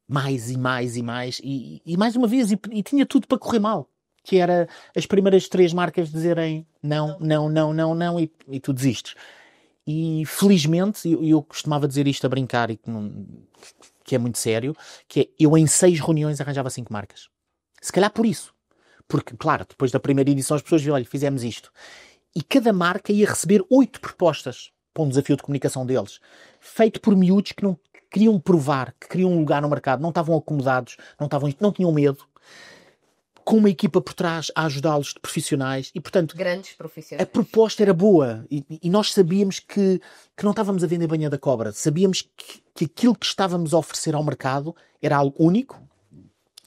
Speaker 2: mais e mais e mais. E mais uma vez, e tinha tudo para correr mal. Que era as primeiras 3 marcas dizerem não, e tu desistes. E felizmente, eu costumava dizer isto a brincar, e que é muito sério, que é, eu em 6 reuniões arranjava 5 marcas. Se calhar por isso. Porque, claro, depois da primeira edição as pessoas diziam, olha, fizemos isto. E cada marca ia receber 8 propostas para um desafio de comunicação deles. Feito por miúdos que não queriam provar, que queriam um lugar no mercado, não estavam acomodados, não tinham medo. Com uma equipa por trás a ajudá-los de profissionais. E, portanto,
Speaker 1: grandes profissionais.
Speaker 2: A proposta era boa. E nós sabíamos que não estávamos a vender banha da cobra. Sabíamos que aquilo que estávamos a oferecer ao mercado era algo único.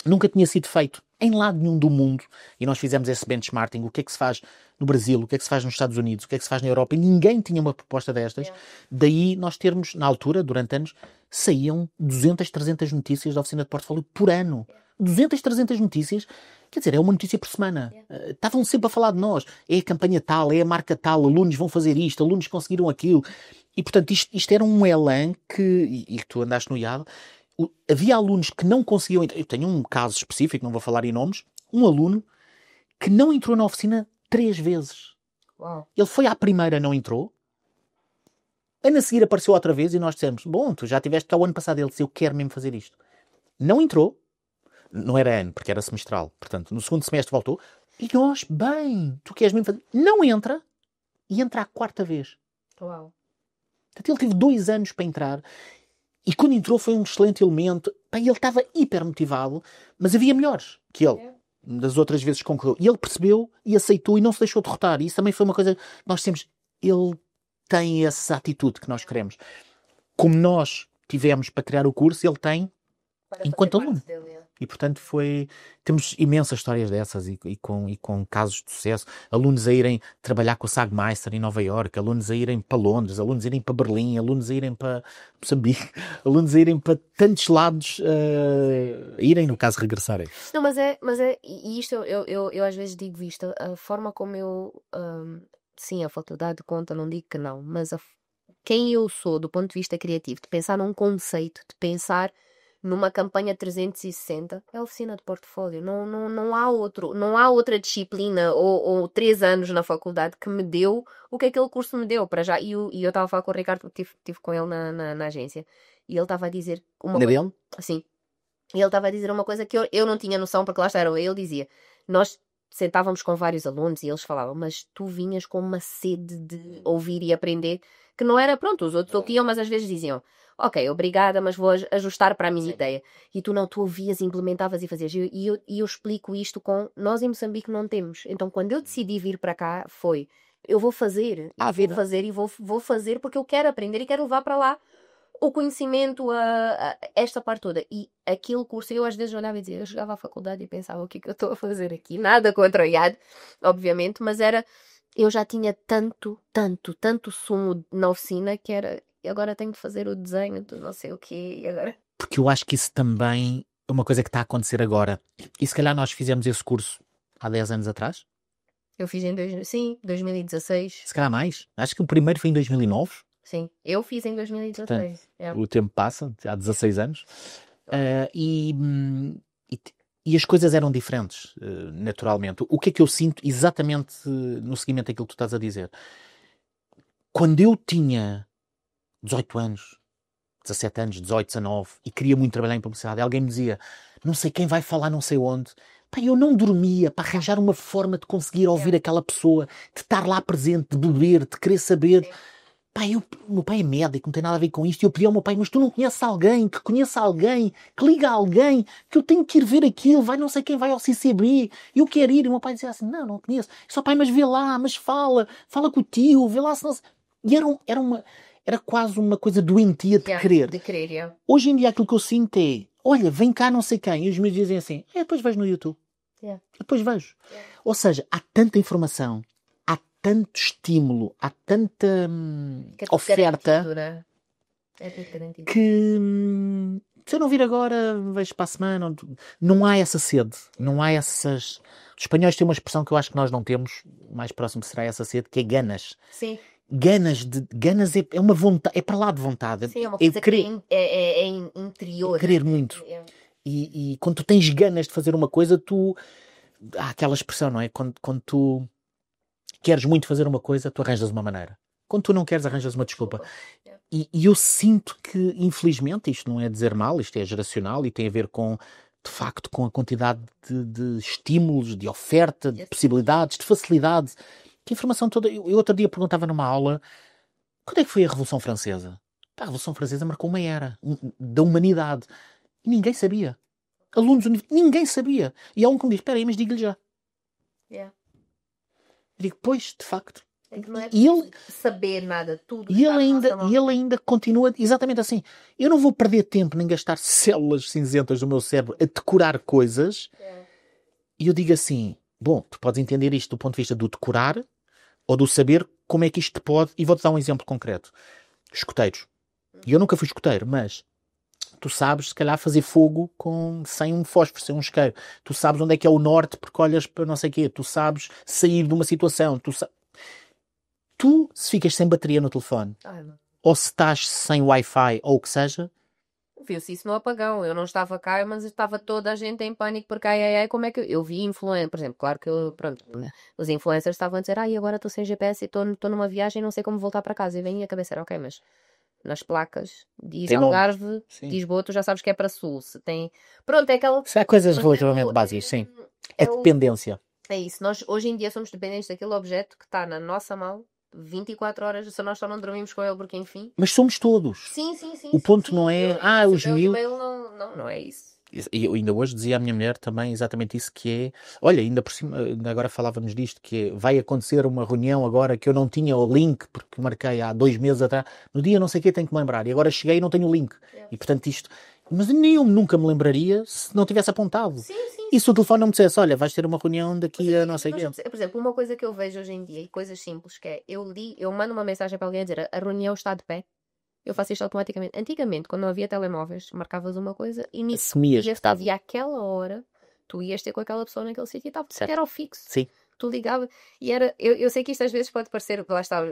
Speaker 2: Nunca tinha sido feito em lado nenhum do mundo. E nós fizemos esse benchmarking. O que é que se faz no Brasil? O que é que se faz nos Estados Unidos? O que é que se faz na Europa? E ninguém tinha uma proposta destas. Daí nós termos, na altura, durante anos, saíam 200, 300 notícias da oficina de portfólio por ano. 200, 300 notícias, quer dizer, é uma notícia por semana. Estavam sempre a falar de nós. É a campanha tal, é a marca tal, alunos vão fazer isto, alunos conseguiram aquilo. E portanto, isto era um elan e tu andaste no IAD, havia alunos que não conseguiam entrar. Eu tenho um caso específico, não vou falar em nomes, um aluno que não entrou na oficina 3 vezes.
Speaker 1: Uau.
Speaker 2: Ele foi à primeira, não entrou. Ano a seguir apareceu outra vez e nós dissemos, bom, tu já tiveste cá o ano passado. Ele disse, eu quero mesmo fazer isto. Não entrou. Não era ano, porque era semestral. Portanto, no segundo semestre voltou. E nós, bem, tu queres mesmo fazer? Não entra. E entra a 4ª vez.
Speaker 1: Uau.
Speaker 2: Portanto, ele teve 2 anos para entrar. E quando entrou foi um excelente elemento. Bem, ele estava hiper motivado, mas havia melhores que ele. Das outras vezes concorreu. E ele percebeu e aceitou e não se deixou derrotar. E isso também foi uma coisa que nós temos. Ele tem essa atitude que nós queremos. Como nós tivemos para criar o curso, ele tem enquanto aluno. E, portanto, temos imensas histórias dessas e com casos de sucesso. Alunos a irem trabalhar com o Sagmeister em Nova Iorque, alunos a irem para Londres, alunos a irem para Berlim, alunos a irem para Moçambique, alunos a irem para tantos lados, irem, no caso, regressarem.
Speaker 1: Não, e isto eu às vezes digo isto, a forma como sim, a faculdade conta, não digo que não, mas quem eu sou do ponto de vista criativo, de pensar num conceito, de pensar numa campanha 360, é a oficina de portfólio. Não há outra disciplina ou 3 anos na faculdade que me deu o que aquele curso me deu para já. E eu estava a falar com o Ricardo, estive com ele na agência, e ele estava a dizer uma coisa.
Speaker 2: Dele?
Speaker 1: Sim. E ele estava a dizer uma coisa que eu não tinha noção, porque lá está, ele dizia, nós sentávamos com vários alunos e eles falavam, mas tu vinhas com uma sede de ouvir e aprender, que não era, pronto, os outros ouviam, mas às vezes diziam, ok, obrigada, mas vou ajustar para a minha ideia. E tu não, tu ouvias, implementavas e fazias. E eu explico isto nós em Moçambique não temos. Então quando eu decidi vir para cá, eu vou fazer, vou fazer porque eu quero aprender e quero levar para lá o conhecimento, esta parte toda. E aquele curso, eu às vezes olhava e dizia, eu chegava à faculdade e pensava, o que é que eu estou a fazer aqui? Nada contra o IAD, obviamente, mas eu já tinha tanto sumo na oficina que era, agora tenho de fazer o desenho do não sei o quê, e agora...
Speaker 2: Porque eu acho que isso também é uma coisa que está a acontecer agora. E se calhar nós fizemos esse curso há 10 anos atrás?
Speaker 1: Eu fiz em 2016.
Speaker 2: Se calhar mais. Acho que o primeiro foi em 2009.
Speaker 1: Sim, eu fiz em 2016.
Speaker 2: Portanto, o tempo passa, há 16 anos. E as coisas eram diferentes, naturalmente. O que é que eu sinto exatamente no seguimento daquilo que tu estás a dizer? Quando eu tinha 18 anos, 17 anos, 18, 19, e queria muito trabalhar em publicidade, alguém me dizia, não sei quem vai falar não sei onde. Pá, eu não dormia para arranjar uma forma de conseguir ouvir aquela pessoa, de estar lá presente, de beber, de querer saber... Pá, o meu pai é médico, não tem nada a ver com isto. E eu pedi ao meu pai, mas tu não conheces alguém, que conheça alguém, que liga a alguém, que eu tenho que ir ver aquilo, vai não sei quem, vai ao CCB, eu quero ir. E o meu pai dizia assim, não conheço. Eu só, pai, mas vê lá, mas fala com o tio, vê lá se não... E era quase uma coisa doentia de querer.
Speaker 1: De querer, yeah.
Speaker 2: Hoje em dia aquilo que eu sinto é, olha, vem cá não sei quem. E os meus dizem assim, depois vejo no YouTube.
Speaker 1: Yeah.
Speaker 2: Depois vejo. Yeah. Ou seja, há tanta informação, tanto estímulo, há tanta oferta que se eu não vir agora, vejo para a semana. Não há essa sede, não há essas... Os espanhóis têm uma expressão que eu acho que nós não temos, mais próximo será essa sede, que é ganas.
Speaker 1: Sim.
Speaker 2: Ganas é uma vontade, é para lá de vontade.
Speaker 1: Sim, é uma coisa que é interior.
Speaker 2: É querer muito. E quando tu tens ganas de fazer uma coisa, há aquela expressão, não é? Quando tu queres muito fazer uma coisa, tu arranjas uma maneira. Quando tu não queres, arranjas uma desculpa. E eu sinto que, infelizmente, isto não é dizer mal, isto é geracional e tem a ver com, de facto, com a quantidade de estímulos, de oferta, de possibilidades, de facilidade, de informação toda. Eu outro dia perguntava numa aula, quando é que foi a Revolução Francesa? A Revolução Francesa marcou uma era da humanidade. E ninguém sabia. Alunos, ninguém sabia. E há um que me diz, espera aí, mas diga-lhe já. Digo, pois, de facto.
Speaker 1: É que não é
Speaker 2: e ele
Speaker 1: saber nada, tudo.
Speaker 2: E ele ainda continua exatamente assim. Eu não vou perder tempo nem gastar células cinzentas do meu cérebro a decorar coisas. E eu digo assim, bom, tu podes entender isto do ponto de vista do decorar ou do saber como é que isto te pode... E vou-te dar um exemplo concreto. Escoteiros. E eu nunca fui escoteiro, mas... Tu sabes, se calhar, fazer fogo sem um fósforo, sem um isqueiro. Tu sabes onde é que é o norte porque olhas para não sei o quê. Tu sabes sair de uma situação. Tu, se ficas sem bateria no telefone, ou se estás sem Wi-Fi ou o que seja.
Speaker 1: Viu-se isso no apagão. Eu não estava cá, mas estava toda a gente em pânico porque, como é que eu vi influencers, por exemplo, claro que pronto, né, os influencers estavam a dizer, agora estou sem GPS e estou numa viagem e não sei como voltar para casa. E vem a cabeça, ok, mas nas placas diz
Speaker 2: Tem nome.
Speaker 1: Algarve,
Speaker 2: Sim.
Speaker 1: diz Boa, tu já sabes que é para sul. Se tem... Pronto, é aquela...
Speaker 2: Se há coisas
Speaker 1: por
Speaker 2: relativamente
Speaker 1: exemplo,
Speaker 2: básicas, sim. É
Speaker 1: o-
Speaker 2: dependência.
Speaker 1: É isso. Nós hoje em dia somos dependentes daquele objeto que está na nossa mão 24 horas, se nós só não dormimos com ele porque enfim.
Speaker 2: Mas somos todos.
Speaker 1: Sim.
Speaker 2: O ponto
Speaker 1: sim.
Speaker 2: não é, os
Speaker 1: Receber o
Speaker 2: mil...
Speaker 1: e-mail não é isso.
Speaker 2: E eu ainda hoje dizia à minha mulher também exatamente isso, que é, olha, ainda por cima, ainda agora falávamos disto, que é, vai acontecer uma reunião agora que eu não tinha o link, porque marquei há 2 meses atrás, no dia não sei o que tenho que me lembrar, e agora cheguei e não tenho o link. E portanto isto, mas nem eu nunca me lembraria se não tivesse apontado.
Speaker 1: Sim.
Speaker 2: E se o telefone não me dissesse, olha, vais ter uma reunião daqui a não sei o quê.
Speaker 1: Por exemplo, uma coisa que eu vejo hoje em dia, e coisas simples, que é, eu mando uma mensagem para alguém a dizer, a reunião está de pé. Eu faço isto automaticamente. Antigamente, quando não havia telemóveis, marcavas uma coisa e nisso
Speaker 2: Assumias.
Speaker 1: havia aquela hora, tu ias ter com aquela pessoa naquele sítio e tal, porque era o fixo.
Speaker 2: Sim.
Speaker 1: Tu ligava e era. Eu sei que isto às vezes pode parecer, lá está,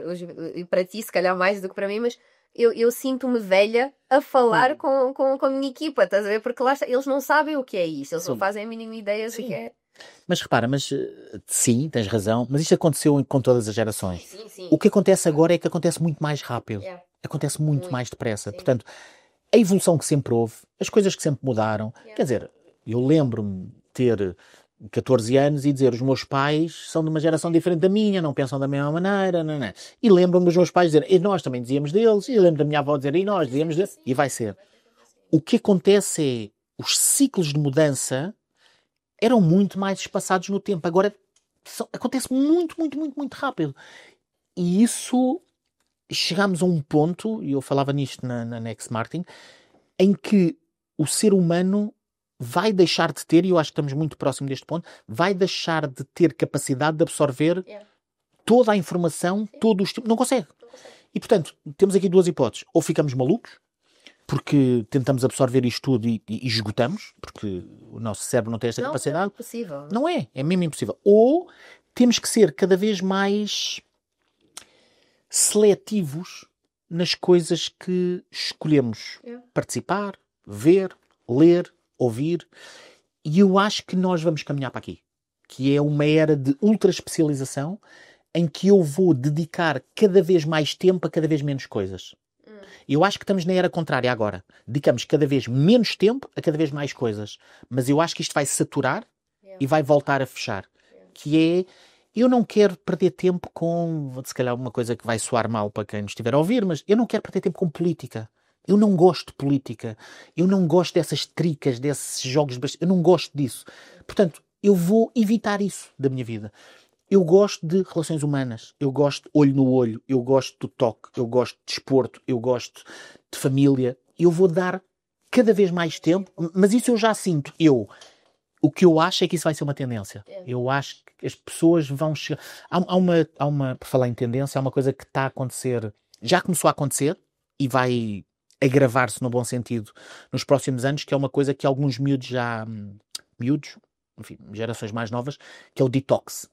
Speaker 1: para ti, se calhar mais do que para mim, mas eu sinto-me velha a falar com a minha equipa, estás a ver? Porque lá está, eles não sabem o que é isso, eles não fazem a mínima ideia do que é.
Speaker 2: Mas repara, sim, tens razão, mas isto aconteceu com todas as gerações.
Speaker 1: Sim.
Speaker 2: O que acontece agora é que acontece muito mais rápido. Acontece muito mais depressa. Sim. Portanto, a evolução que sempre houve, as coisas que sempre mudaram. Quer dizer, eu lembro-me de ter 14 anos e dizer os meus pais são de uma geração diferente da minha, não pensam da mesma maneira. Não. E lembro-me dos meus pais dizer, e nós também dizíamos deles, e lembro da minha avó dizer, e nós dizíamos deles, e vai ser. O que acontece é, os ciclos de mudança eram muito mais espaçados no tempo. Agora acontece muito rápido. E isso, chegámos a um ponto, e eu falava nisto na Next Martin, em que o ser humano vai deixar de ter, e eu acho que estamos muito próximo deste ponto, vai deixar de ter capacidade de absorver toda a informação, todo o estímulo. Não consegue. E, portanto, temos aqui 2 hipóteses. Ou ficamos malucos, porque tentamos absorver isto tudo e esgotamos, porque o nosso cérebro não tem esta capacidade.
Speaker 1: Não é impossível.
Speaker 2: Não é mesmo impossível. Ou temos que ser cada vez mais seletivos nas coisas que escolhemos participar, ver, ler, ouvir. E eu acho que nós vamos caminhar para aqui, que é uma era de ultra especialização em que eu vou dedicar cada vez mais tempo a cada vez menos coisas. Eu acho que estamos na era contrária agora. Dedicamos cada vez menos tempo a cada vez mais coisas. Mas eu acho que isto vai saturar e vai voltar a fechar. Que é, eu não quero perder tempo com, se calhar uma coisa que vai soar mal para quem nos estiver a ouvir, mas eu não quero perder tempo com política. Eu não gosto de política. Eu não gosto dessas tricas, desses jogos de... Eu não gosto disso. Portanto, eu vou evitar isso da minha vida. Eu gosto de relações humanas, eu gosto de olho no olho, eu gosto do toque, eu gosto de desporto, eu gosto de família. Eu vou dar cada vez mais tempo, mas isso eu já sinto. O que eu acho é que isso vai ser uma tendência. Eu acho que as pessoas vão chegar... Há uma, por falar em tendência, há uma coisa que está a acontecer, já começou a acontecer e vai agravar-se no bom sentido nos próximos anos, que é uma coisa que alguns miúdos enfim, gerações mais novas, que é o detox.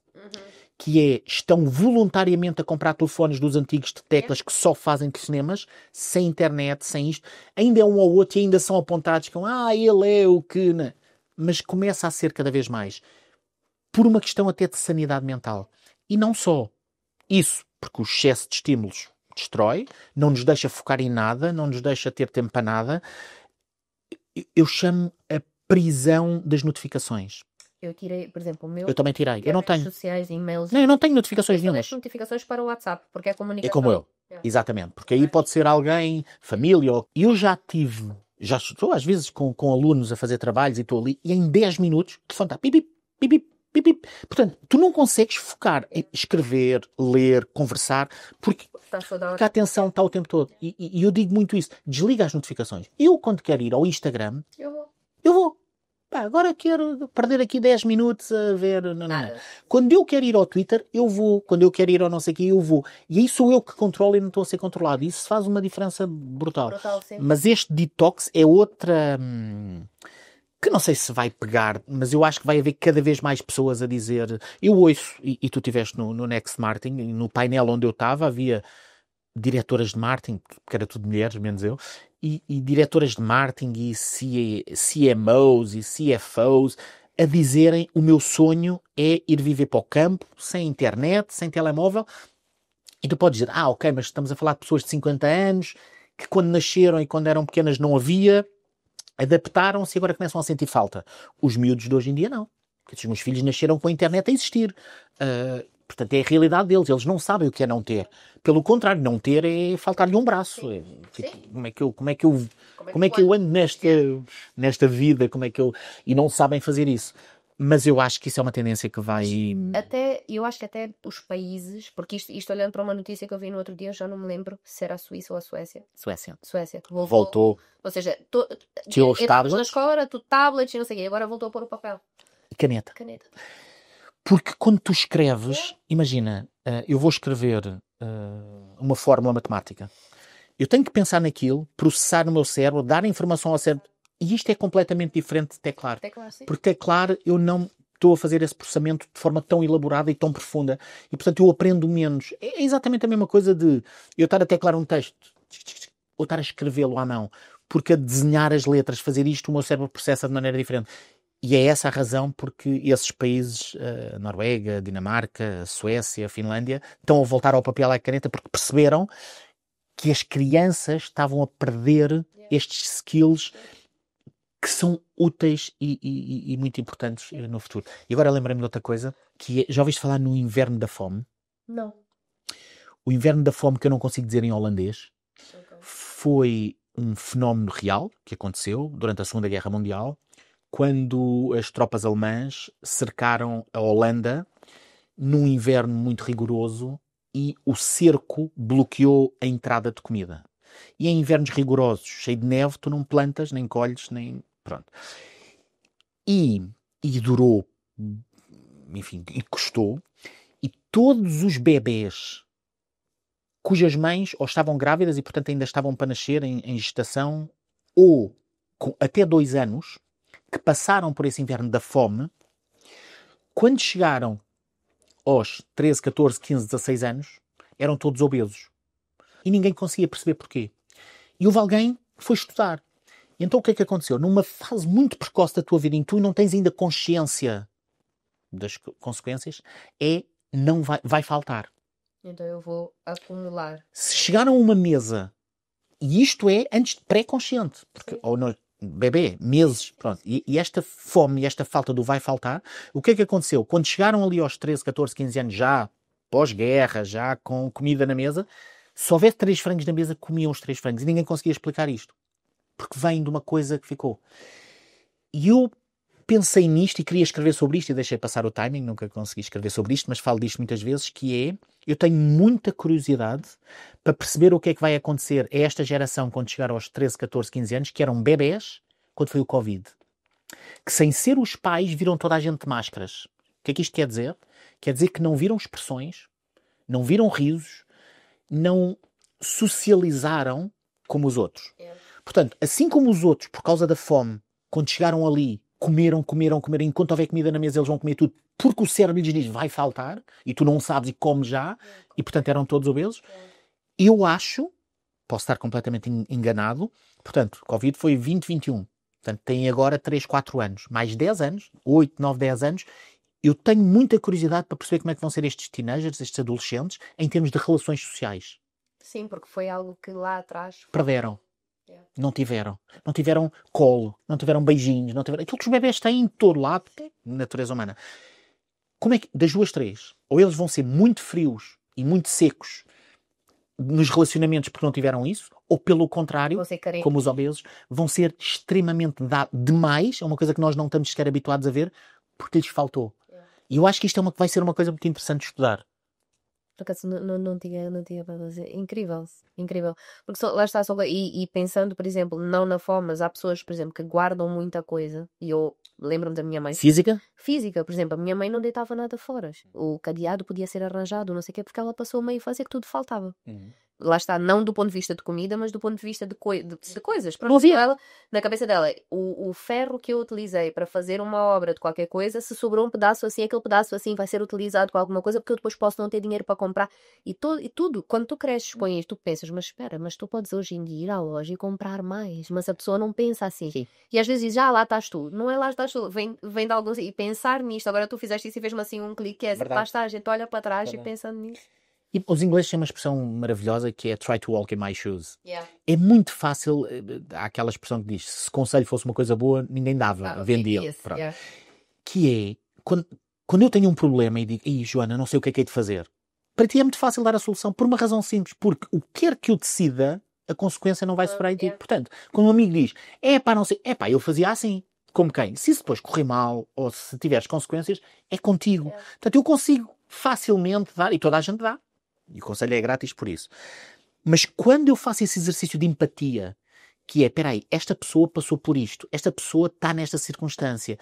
Speaker 2: Que é, estão voluntariamente a comprar telefones dos antigos de teclas que só fazem telefonemas, sem internet, sem isto. Ainda é um ou outro e ainda são apontados com ele é o que... Não. Mas começa a ser cada vez mais. Por uma questão até de sanidade mental. E não só isso, porque o excesso de estímulos destrói, não nos deixa focar em nada, não nos deixa ter tempo para nada. Eu chamo a prisão das notificações.
Speaker 1: Eu tirei, por exemplo, o meu...
Speaker 2: Eu também tirei. Eu não tenho.
Speaker 1: Sociais, e-mails...
Speaker 2: Não, eu não tenho notificações nenhumas.
Speaker 1: Eu deixo notificações para o WhatsApp, porque é comunicação.
Speaker 2: É como eu. Exatamente. Porque aí pode ser alguém, família, ou... Eu já estou às vezes com alunos a fazer trabalhos e estou ali, e em 10 minutos o telefone está pip, pip, pip, pip, pip. Portanto, tu não consegues focar em escrever, ler, conversar, porque a atenção está o tempo todo. E eu digo muito isso. Desliga as notificações. Eu, quando quero ir ao Instagram, eu vou. Agora quero perder aqui 10 minutos a ver... Não. Quando eu quero ir ao Twitter, eu vou. Quando eu quero ir ao não sei o quê, eu vou. E aí sou eu que controlo e não estou a ser controlado. Isso faz uma diferença brutal. Mas este detox é outra... que não sei se vai pegar, mas eu acho que vai haver cada vez mais pessoas a dizer... Eu ouço, e tu estiveste no Next Martin, no painel onde eu estava, havia diretoras de marketing, porque era tudo mulheres, menos eu, e diretoras de marketing e CMOs e CFOs a dizerem: o meu sonho é ir viver para o campo, sem internet, sem telemóvel. E tu podes dizer: ok, mas estamos a falar de pessoas de 50 anos, que quando nasceram e quando eram pequenas não havia, adaptaram-se e agora começam a sentir falta. Os miúdos de hoje em dia não. Porque os meus filhos nasceram com a internet a existir. Portanto, é a realidade deles. Eles não sabem o que é não ter. Pelo contrário, não ter é faltar-lhe um braço. Tipo, como é que eu ando nesta vida? E não sabem fazer isso. Mas eu acho que isso é uma tendência que vai...
Speaker 1: Eu acho que até os países, porque isto olhando para uma notícia que eu vi no outro dia, eu já não me lembro se era a Suíça ou a Suécia. Suécia, que
Speaker 2: Voltou.
Speaker 1: Ou seja,
Speaker 2: Tirou os tablets.
Speaker 1: na escola era tudo tablets e não sei o quê, agora voltou a pôr o papel.
Speaker 2: Caneta. Porque quando tu escreves, imagina, eu vou escrever uma fórmula matemática. Eu tenho que pensar naquilo, processar no meu cérebro, dar informação ao cérebro. E isto é completamente diferente de teclar.
Speaker 1: Sim.
Speaker 2: Porque teclar eu não estou a fazer esse processamento de forma tão elaborada e tão profunda. E, portanto, eu aprendo menos. É exatamente a mesma coisa de eu estar a teclar um texto ou estar a escrevê-lo à mão. Porque a desenhar as letras, fazer isto, o meu cérebro processa de maneira diferente. E é essa a razão porque esses países, Noruega, Dinamarca, Suécia, Finlândia, estão a voltar ao papel e à caneta porque perceberam que as crianças estavam a perder estes skills que são úteis e muito importantes no futuro. E agora lembrei-me de outra coisa, que já ouviste falar no inverno da fome?
Speaker 1: Não.
Speaker 2: O inverno da fome, que eu não consigo dizer em holandês, foi um fenómeno real que aconteceu durante a Segunda Guerra Mundial, quando as tropas alemãs cercaram a Holanda num inverno muito rigoroso e o cerco bloqueou a entrada de comida. E em invernos rigorosos, cheio de neve, tu não plantas, nem colhes, nem... Pronto. E durou, enfim, e custou. E todos os bebés cujas mães ou estavam grávidas e, portanto, ainda estavam para nascer em gestação, ou com até 2 anos, que passaram por esse inverno da fome, quando chegaram aos 13, 14, 15, 16 anos, eram todos obesos. E ninguém conseguia perceber porquê. E houve alguém que foi estudar. E então o que é que aconteceu? Numa fase muito precoce da tua vida, em que tu não tens ainda consciência das consequências, não vai faltar.
Speaker 1: Então eu vou acumular.
Speaker 2: Se chegaram a uma mesa, e isto é antes de pré-consciente, porque, ou não, bebê, meses, pronto, e esta fome e esta falta do vai faltar, o que é que aconteceu? Quando chegaram ali aos 13, 14, 15 anos, já pós-guerra, já com comida na mesa, se houvesse 3 frangos na mesa, comiam os 3 frangos, e ninguém conseguia explicar isto, porque vem de uma coisa que ficou. E eu pensei nisto e queria escrever sobre isto, e deixei passar o timing, nunca consegui escrever sobre isto, mas falo disto muitas vezes, que é, eu tenho muita curiosidade para perceber o que é que vai acontecer a esta geração quando chegar aos 13, 14, 15 anos, que eram bebés, quando foi o Covid. Que sem ser os pais viram toda a gente de máscaras. O que é que isto quer dizer? Quer dizer que não viram expressões, não viram risos, não socializaram como os outros. Portanto, assim como os outros, por causa da fome, quando chegaram ali, comeram, enquanto houver comida na mesa eles vão comer tudo, porque o cérebro lhes diz vai faltar, e tu não sabes e comes já, e portanto eram todos obesos. Eu acho, posso estar completamente enganado, portanto, Covid foi 2021, portanto tem agora 3, 4 anos, mais 10 anos, 8, 9, 10 anos, eu tenho muita curiosidade para perceber como é que vão ser estes teenagers, estes adolescentes, em termos de relações sociais.
Speaker 1: Sim, porque foi algo que lá atrás...
Speaker 2: Perderam. Não tiveram colo, não tiveram beijinhos, não tiveram aquilo que os bebés têm em todo lado, na natureza humana. Como é que, das 2, 3, ou eles vão ser muito frios e muito secos nos relacionamentos porque não tiveram isso, ou pelo contrário, como os obesos, vão ser extremamente demais, é uma coisa que nós não estamos sequer habituados a ver, porque lhes faltou. E eu acho que isto vai ser uma coisa muito interessante de estudar.
Speaker 1: Por acaso não tinha para fazer. Incrível. Porque lá está, e pensando, por exemplo, não na fome, mas há pessoas, por exemplo, que guardam muita coisa. E eu lembro-me da minha mãe.
Speaker 2: Física,
Speaker 1: por exemplo, a minha mãe não deitava nada fora. O cadeado podia ser arranjado, não sei o quê, porque ela passou uma infância que tudo faltava. lá está, não do ponto de vista de comida, mas do ponto de vista de coisas.
Speaker 2: Não
Speaker 1: Pronto,
Speaker 2: havia.
Speaker 1: ela, na cabeça dela, o ferro que eu utilizei para fazer uma obra de qualquer coisa, se sobrou um pedaço assim, aquele pedaço assim vai ser utilizado com alguma coisa, porque eu depois posso não ter dinheiro para comprar. E tudo, quando tu cresces com isto, tu pensas, mas espera, mas tu podes hoje em dia ir à loja e comprar mais. Mas a pessoa não pensa assim.
Speaker 2: Sim.
Speaker 1: E às vezes diz, lá estás tu. Não é lá estás tu, vem de algum... E pensar nisto, agora tu fizeste isso e fez-me assim um clique,
Speaker 2: Verdade.
Speaker 1: lá está, a gente olha para trás
Speaker 2: Verdade.
Speaker 1: e pensa nisso.
Speaker 2: E os ingleses têm uma expressão maravilhosa que é try to walk in my shoes.
Speaker 1: Yeah.
Speaker 2: É muito fácil, há aquela expressão que diz, se conselho fosse uma coisa boa, ninguém dava, vendia.
Speaker 1: Yes, yeah.
Speaker 2: Que é, quando eu tenho um problema e digo, Joana, não sei o que é de fazer, para ti é muito fácil dar a solução, por uma razão simples, porque o que quer que eu decida, a consequência não vai sofrer em ti. Portanto, quando um amigo diz, não sei, eu fazia assim, como quem? Se isso depois correr mal, ou se tiveres consequências, é contigo. Portanto, eu consigo facilmente dar, e toda a gente dá. E o conselho é grátis por isso. Mas quando eu faço esse exercício de empatia, que é, esta pessoa passou por isto, esta pessoa está nesta circunstância,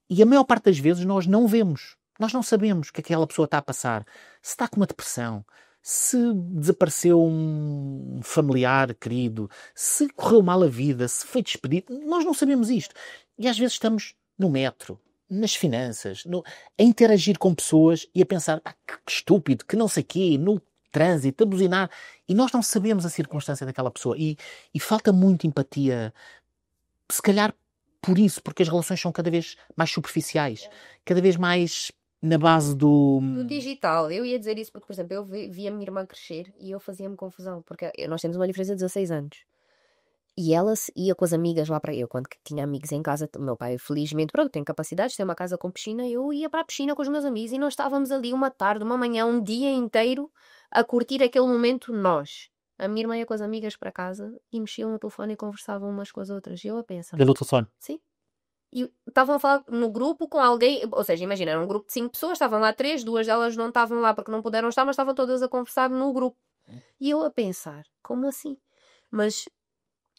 Speaker 2: e a maior parte das vezes nós não vemos, nós não sabemos o que aquela pessoa está a passar, se está com uma depressão, se desapareceu um familiar querido, se correu mal a vida, se foi despedido, nós não sabemos isto. E às vezes estamos no metro, nas finanças, a interagir com pessoas e a pensar, que estúpido, que não sei quê, no trânsito, a buzinar, e nós não sabemos a circunstância daquela pessoa. E falta muito empatia, se calhar por isso, porque as relações são cada vez mais superficiais, cada vez mais na base do
Speaker 1: digital. Eu ia dizer isso porque, por exemplo, eu vi a minha irmã crescer e eu fazia-me confusão, porque nós temos uma diferença de 16 anos. E ela ia com as amigas lá para... Eu, quando tinha amigos em casa, o meu pai, felizmente, pronto, tem capacidade de ter uma casa com piscina, eu ia para a piscina com os meus amigos e nós estávamos ali uma tarde, uma manhã, um dia inteiro a curtir aquele momento nós. A minha irmã ia com as amigas para casa e mexiam no telefone e conversavam umas com as outras. E eu a pensar...
Speaker 2: Pelo telefone.
Speaker 1: Sim. E estavam a falar no grupo com alguém, ou seja, imagina, era um grupo de 5 pessoas, estavam lá 3, 2 delas não estavam lá porque não puderam estar, mas estavam todas a conversar no grupo. E eu a pensar, como assim? Mas...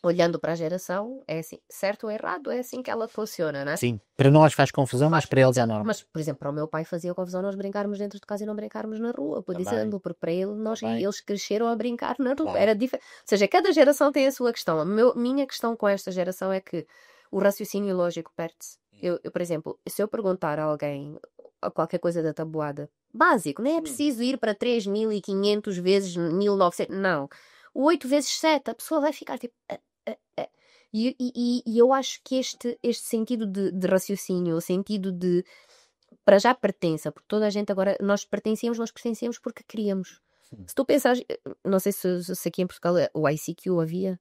Speaker 1: olhando para a geração, é assim, certo ou errado, é assim que ela funciona, não é?
Speaker 2: Sim, para nós faz confusão, mas para eles é normal.
Speaker 1: Mas, por exemplo, para o meu pai fazia confusão nós brincarmos dentro de casa e não brincarmos na rua, por exemplo, porque para ele, eles cresceram a brincar na rua, era diferente. Ou seja, cada geração tem a sua questão. Minha questão com esta geração é que o raciocínio lógico perde-se. Eu, por exemplo, se eu perguntar a alguém qualquer coisa da tabuada, básico, nem é preciso ir para 3.500 vezes 1900, não. O 8 vezes 7, a pessoa vai ficar tipo... E eu acho que este sentido de raciocínio, o sentido de, para já pertença, porque toda a gente agora, nós pertencíamos porque queríamos. Se tu pensares, não sei se aqui em Portugal o ICQ havia,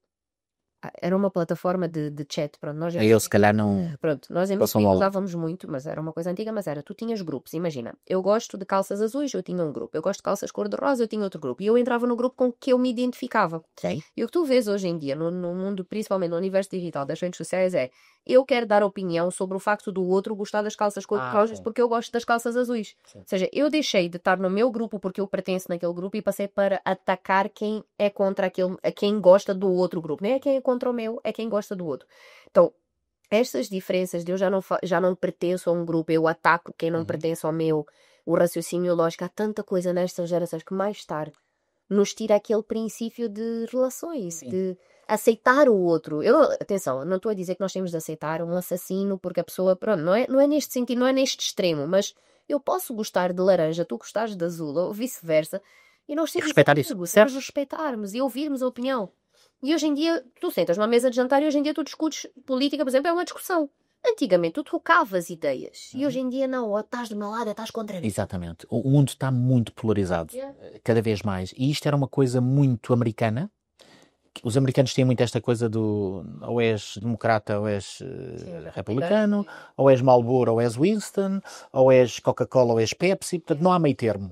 Speaker 1: era uma plataforma de chat, pronto, nós
Speaker 2: Eu se calhar não...
Speaker 1: Pronto, nós em Moçambique usávamos muito, mas era uma coisa antiga, mas era, tu tinhas grupos, imagina, eu gosto de calças azuis, eu tinha um grupo, eu gosto de calças cor-de-rosa, eu tinha outro grupo, e eu entrava no grupo com que eu me identificava.
Speaker 2: Sim.
Speaker 1: E o que tu vês hoje em dia, no mundo, principalmente no universo digital das redes sociais, é, eu quero dar opinião sobre o facto do outro gostar das calças cor-de-rosa porque eu gosto das calças azuis. Sim. Ou seja, eu deixei de estar no meu grupo porque eu pertenço naquele grupo e passei para atacar quem é contra quem gosta do outro grupo. Nem é quem é contra o meu, é quem gosta do outro. Então, estas diferenças de eu já não pertenço a um grupo, eu ataco quem não pertence ao meu, o raciocínio lógico, há tanta coisa nestas gerações que mais tarde nos tira aquele princípio de relações, sim, de aceitar o outro. Atenção, não estou a dizer que nós temos de aceitar um assassino porque a pessoa, pronto, não é neste sentido, não é neste extremo, mas eu posso gostar de laranja, tu gostares de azul, ou vice-versa, e nós temos
Speaker 2: respeitar isso, certo?
Speaker 1: Respeitarmos e ouvirmos a opinião. E hoje em dia, tu sentas numa mesa de jantar e hoje em dia tu discutes política, por exemplo, é uma discussão. Antigamente tu trocavas ideias e hoje em dia não, ou estás do meu lado ou estás contra mim.
Speaker 2: Exatamente. O mundo está muito polarizado, cada vez mais. E isto era uma coisa muito americana. Os americanos têm muito esta coisa do ou és democrata ou és republicano, ou és Marlboro ou és Winston, ou és Coca-Cola ou és Pepsi. Portanto, não há meio termo.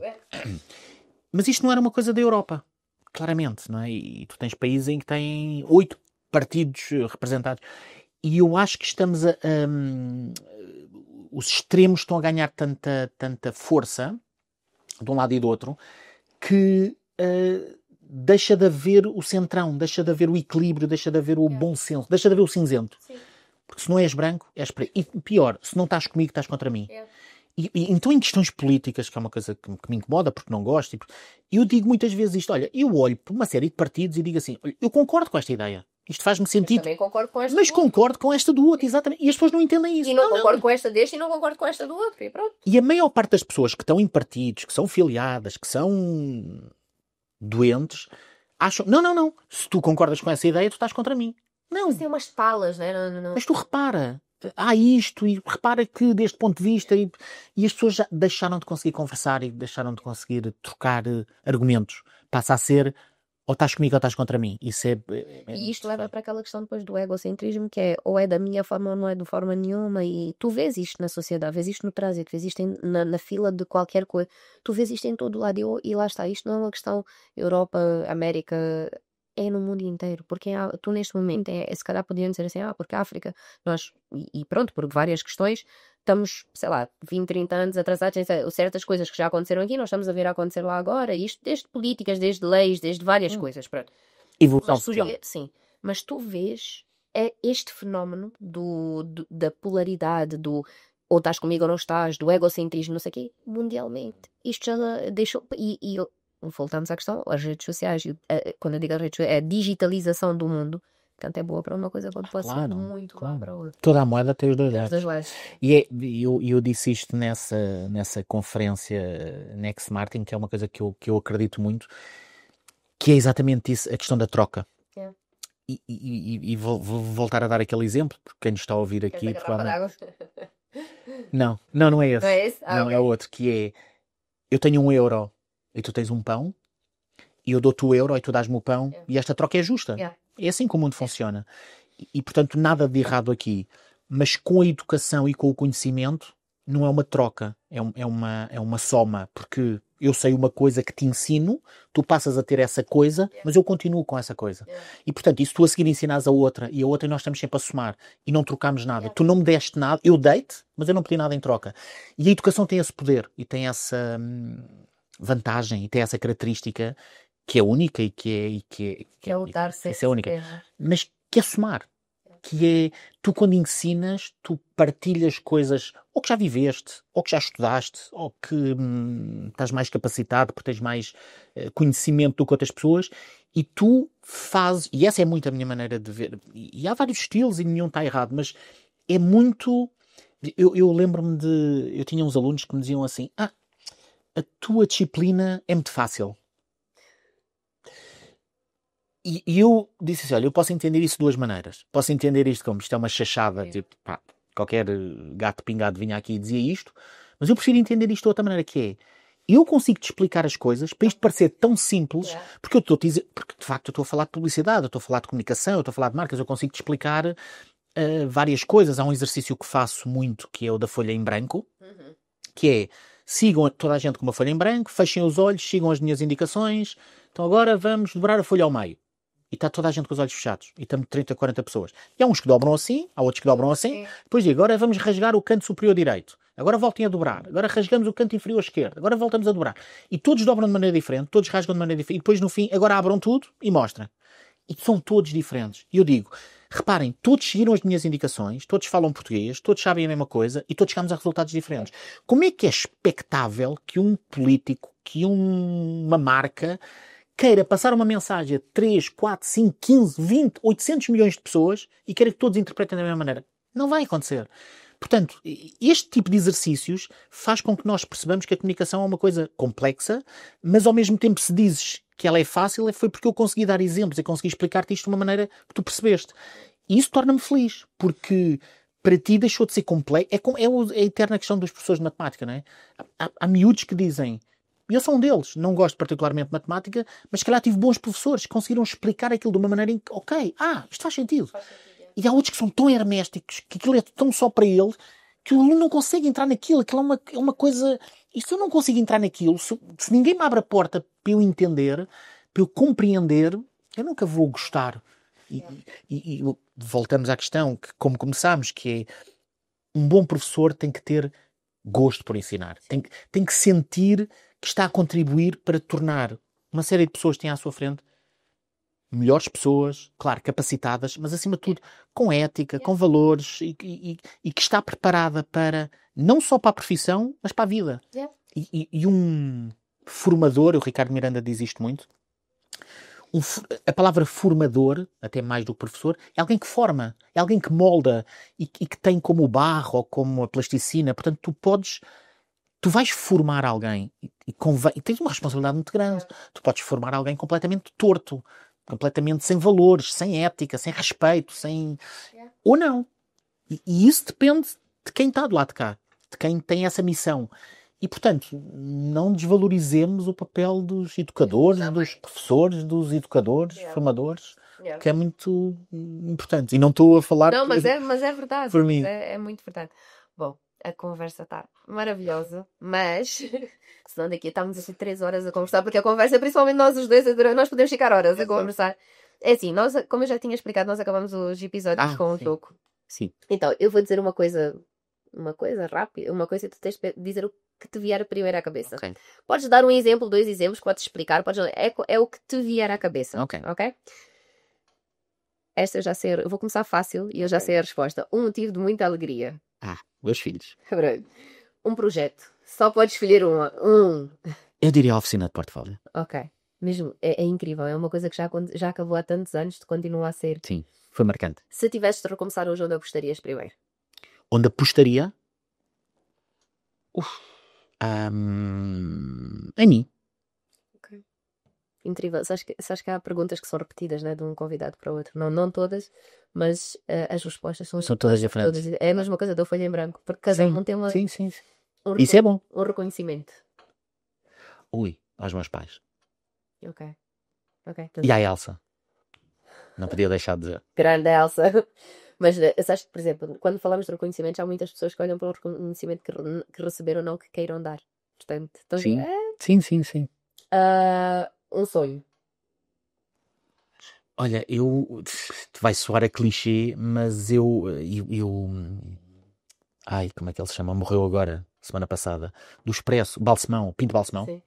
Speaker 2: Mas isto não era uma coisa da Europa, claramente, não é? E tu tens países em que têm 8 partidos representados. E eu acho que estamos os extremos estão a ganhar tanta força, de um lado e do outro, que deixa de haver o centrão, deixa de haver o equilíbrio, deixa de haver o bom senso, deixa de haver o cinzento. Sim. Porque se não és branco, és preto. E pior, se não estás comigo, estás contra mim. Então, em questões políticas, que é uma coisa que me incomoda, porque não gosto, eu digo muitas vezes isto, olha, eu olho para uma série de partidos e digo assim, olha, eu concordo com esta ideia, isto faz-me
Speaker 1: Mas
Speaker 2: sentido,
Speaker 1: também concordo com esta
Speaker 2: mas
Speaker 1: do outro.
Speaker 2: concordo com esta do outro, exatamente, e as pessoas não entendem isso.
Speaker 1: E não concordo com esta deste e não concordo com esta do outro, e pronto.
Speaker 2: E a maior parte das pessoas que estão em partidos, que são filiadas, que são doentes, acham, não, se tu concordas com essa ideia, tu estás contra mim. Não,
Speaker 1: Mas tem umas palas, né? Não.
Speaker 2: mas tu repara, há isto, e repara que deste ponto de vista, e as pessoas já deixaram de conseguir conversar e deixaram de conseguir trocar argumentos. Passa a ser, ou estás comigo ou estás contra mim. Isso
Speaker 1: E isto leva para aquela questão depois do egocentrismo, que é ou é da minha forma ou não é de forma nenhuma, e tu vês isto na sociedade, vês isto no trânsito, vês isto na fila de qualquer coisa, tu vês isto em todo lado, e lá está, isto não é uma questão Europa, América, é no mundo inteiro, porque tu neste momento, se calhar podiam dizer assim, porque a África, nós, e pronto, por várias questões, estamos, sei lá, 20, 30 anos atrasados em certas coisas que já aconteceram aqui, nós estamos a ver acontecer lá agora, isto desde políticas, desde leis, desde várias coisas, pronto.
Speaker 2: evolução
Speaker 1: Mas
Speaker 2: social.
Speaker 1: sim, mas tu vês este fenómeno da polaridade, do ou estás comigo ou não estás, do egocentrismo, não sei o quê, mundialmente. Isto já deixou. E voltamos à questão, as redes sociais, quando eu digo as redes sociais, é a digitalização do mundo, tanto é boa para uma coisa quanto pode ser muito má para outra.
Speaker 2: Toda a moeda tem os dois
Speaker 1: Os dois
Speaker 2: lados.
Speaker 1: lados.
Speaker 2: E eu disse isto nessa conferência Next Martin, que é uma coisa que eu acredito muito, que é exatamente isso, a questão da troca.
Speaker 1: É.
Speaker 2: E vou voltar a dar aquele exemplo, porque quem nos está a ouvir
Speaker 1: Queres
Speaker 2: aqui...
Speaker 1: a garrafa d'água?
Speaker 2: Não é esse.
Speaker 1: Não é esse?
Speaker 2: Não,
Speaker 1: ok.
Speaker 2: é outro, que é, eu tenho 1 euro e tu tens um pão, e eu dou-te o euro e tu dás-me o pão,
Speaker 1: Yeah.
Speaker 2: e esta troca é justa.
Speaker 1: Yeah.
Speaker 2: É assim que o mundo funciona. E, portanto, nada de errado aqui. Mas com a educação e com o conhecimento, não é uma troca, é uma soma, porque eu sei uma coisa que te ensino, tu passas a ter essa coisa, mas eu continuo com essa coisa. E, portanto, e se tu a seguir ensinas a outra, e a outra nós estamos sempre a somar, e não trocamos nada, tu não me deste nada, eu dei-te, mas eu não pedi nada em troca. E a educação tem esse poder, e tem essa vantagem, e tem essa característica que é única, e que
Speaker 1: Que é o dar-se.
Speaker 2: é única, mas que é somar. Que é, tu quando ensinas, tu partilhas coisas ou que já viveste, ou que já estudaste, ou que estás mais capacitado porque tens mais conhecimento do que outras pessoas, e tu fazes, e essa é muito a minha maneira de ver, e há vários estilos e nenhum está errado, mas é muito... Eu lembro-me eu tinha uns alunos que me diziam assim, a tua disciplina é muito fácil. E eu disse assim, olha, eu posso entender isso de duas maneiras. Posso entender isto como isto é uma chachada, tipo, pá, qualquer gato pingado vinha aqui e dizia isto, mas eu prefiro entender isto de outra maneira, que é, eu consigo te explicar as coisas para isto parecer tão simples, porque eu estou a dizer, porque de facto eu estou a falar de publicidade, eu estou a falar de comunicação, eu estou a falar de marcas, eu consigo te explicar várias coisas. Há um exercício que faço muito, que é o da folha em branco, que é, sigam toda a gente com uma folha em branco, fechem os olhos, sigam as minhas indicações, então agora vamos dobrar a folha ao meio. E está toda a gente com os olhos fechados. E estamos 30, 40 pessoas. E há uns que dobram assim, há outros que dobram assim. Depois digo, agora vamos rasgar o canto superior direito. Agora voltem a dobrar. Agora rasgamos o canto inferior esquerdo. Agora voltamos a dobrar. E todos dobram de maneira diferente, todos rasgam de maneira diferente. E depois no fim, agora abram tudo e mostrem. E são todos diferentes. E eu digo, reparem, todos seguiram as minhas indicações, todos falam português, todos sabem a mesma coisa e todos chegamos a resultados diferentes. Como é que é expectável que um político, que uma marca queira passar uma mensagem a 3, 4, 5, 15, 20, 800 milhões de pessoas e queira que todos interpretem da mesma maneira? Não vai acontecer. Portanto, este tipo de exercícios faz com que nós percebamos que a comunicação é uma coisa complexa, mas ao mesmo tempo, se dizes que ela é fácil, foi porque eu consegui dar exemplos e consegui explicar-te isto de uma maneira que tu percebeste. E isso torna-me feliz, porque para ti deixou de ser complexo. É a eterna questão dos professores de matemática, não é? Há miúdos que dizem, e eu sou um deles, não gosto particularmente de matemática, mas se calhar tive bons professores que conseguiram explicar aquilo de uma maneira em que, ok, isto faz sentido. E há outros que são tão herméticos, que aquilo é tão só para ele, que o aluno não consegue entrar naquilo. Aquilo é uma coisa... E se eu não consigo entrar naquilo, se ninguém me abre a porta para eu entender, para eu compreender, eu nunca vou gostar. E voltamos à questão, que como começámos, que é um bom professor tem que ter gosto por ensinar. Tem que sentir que está a contribuir para tornar uma série de pessoas que têm à sua frente melhores pessoas, claro, capacitadas, mas acima de tudo com ética, com valores e que está preparada para, não só para a profissão, mas para a vida.
Speaker 1: Yeah.
Speaker 2: E um formador, o Ricardo Miranda diz isto muito, a palavra formador, até mais do que professor, é alguém que forma, é alguém que molda e que tem como o barro ou como a plasticina. Portanto, tu vais formar alguém e tens uma responsabilidade muito grande. Tu podes formar alguém completamente torto, completamente sem valores, sem ética, sem respeito, ou não. E isso depende de quem está do lado de cá, de quem tem essa missão. E, portanto, não desvalorizemos o papel dos educadores, dos professores, dos educadores, formadores, que é muito importante. E não estou a falar...
Speaker 1: Não, mas é verdade.
Speaker 2: Por mim.
Speaker 1: É muito verdade. Bom, a conversa está maravilhosa, mas senão daqui estamos assim 3 horas a conversar, porque a conversa, principalmente nós os dois, nós podemos ficar horas a conversar. É assim, nós, como eu já tinha explicado, nós acabamos os episódios com um jogo.
Speaker 2: Sim.
Speaker 1: Então, eu vou dizer uma coisa rápida, uma coisa que tu tens de dizer o que te vier primeiro à cabeça.
Speaker 2: Okay.
Speaker 1: Podes dar um exemplo, 2 exemplos, podes explicar, é o que te vier à cabeça.
Speaker 2: Ok.
Speaker 1: Esta eu já sei, eu vou começar fácil e eu já sei a resposta. Um motivo de muita alegria.
Speaker 2: Meus filhos.
Speaker 1: Um projeto. Só podes escolher um.
Speaker 2: Eu diria a oficina de portfólio.
Speaker 1: Ok. Mesmo, é incrível. É uma coisa que já acabou há tantos anos, continua a ser.
Speaker 2: Sim, foi marcante.
Speaker 1: Se tivesses de recomeçar hoje, onde apostarias primeiro?
Speaker 2: Onde apostaria? Em mim.
Speaker 1: Okay. Incrível. Sabes que há perguntas que são repetidas, né, de um convidado para o outro. Não todas, mas as respostas são
Speaker 2: todas diferentes.
Speaker 1: É a mesma coisa da folha em branco, porque cada um tem uma...
Speaker 2: Sim. Isso é bom.
Speaker 1: Um reconhecimento.
Speaker 2: Aos meus pais.
Speaker 1: Ok.
Speaker 2: E à Elsa. Não podia deixar de dizer.
Speaker 1: Grande Elsa. Mas sabes que, por exemplo, quando falamos de reconhecimentos, há muitas pessoas que olham para o reconhecimento que receberam, não que queiram dar. Portanto,
Speaker 2: sim.
Speaker 1: Um sonho.
Speaker 2: Olha, vai soar a clichê, mas ai, como é que ele se chama? Morreu agora, semana passada. Do Expresso, Balsemão, Pinto Balsemão.
Speaker 1: Sim.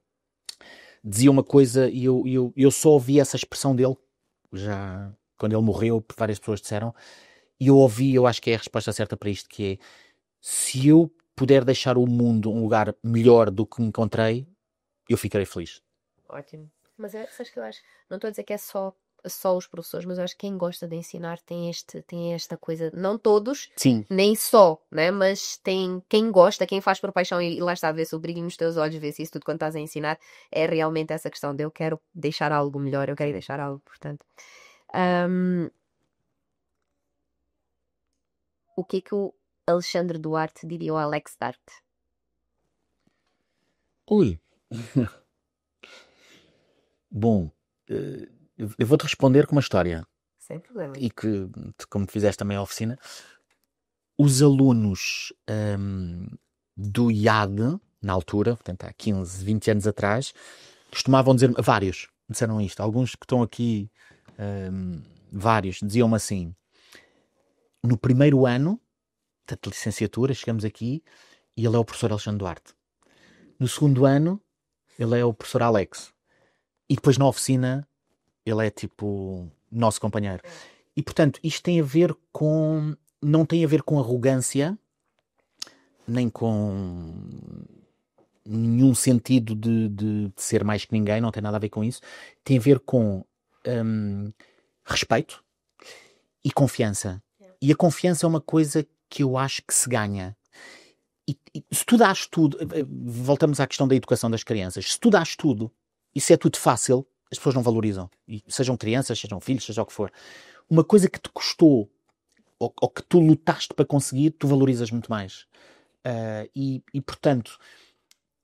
Speaker 2: Dizia uma coisa e eu só ouvi essa expressão dele, já quando ele morreu, várias pessoas disseram, e eu acho que é a resposta certa para isto, que é: se eu puder deixar o mundo um lugar melhor do que encontrei, eu ficarei feliz.
Speaker 1: Ótimo. Mas sabes que eu acho, não estou a dizer que é só os professores, mas eu acho que quem gosta de ensinar tem esta coisa, não todos,
Speaker 2: sim,
Speaker 1: nem só, né? Mas tem quem gosta, quem faz por paixão e lá está, vê-se o brilho nos teus olhos, vê-se isso tudo quando estás a ensinar, é realmente essa questão de eu quero deixar algo melhor, eu quero deixar algo, portanto. O que é que o Alexandre Duarte diria ao Alex Darte?
Speaker 2: Bom, eu vou-te responder com uma história.
Speaker 1: Sem problema.
Speaker 2: E que, como fizeste também a oficina, os alunos do IAD, na altura, portanto há 15, 20 anos atrás, costumavam dizer, vários disseram isto, alguns que estão aqui, vários, diziam-me assim: no primeiro ano da licenciatura, chegamos aqui e ele é o professor Alexandre Duarte. No segundo ano, ele é o professor Alex. E depois na oficina, ele é tipo nosso companheiro. E portanto, isto tem a ver com... não tem a ver com arrogância, nem com nenhum sentido de ser mais que ninguém, não tem nada a ver com isso. Tem a ver com respeito e confiança. E a confiança é uma coisa que eu acho que se ganha. E se tu dás tudo, voltamos à questão da educação das crianças, se tu dás tudo, e se é tudo fácil, as pessoas não valorizam. E sejam crianças, sejam filhos, seja o que for. Uma coisa que te custou, ou que tu lutaste para conseguir, tu valorizas muito mais. E portanto,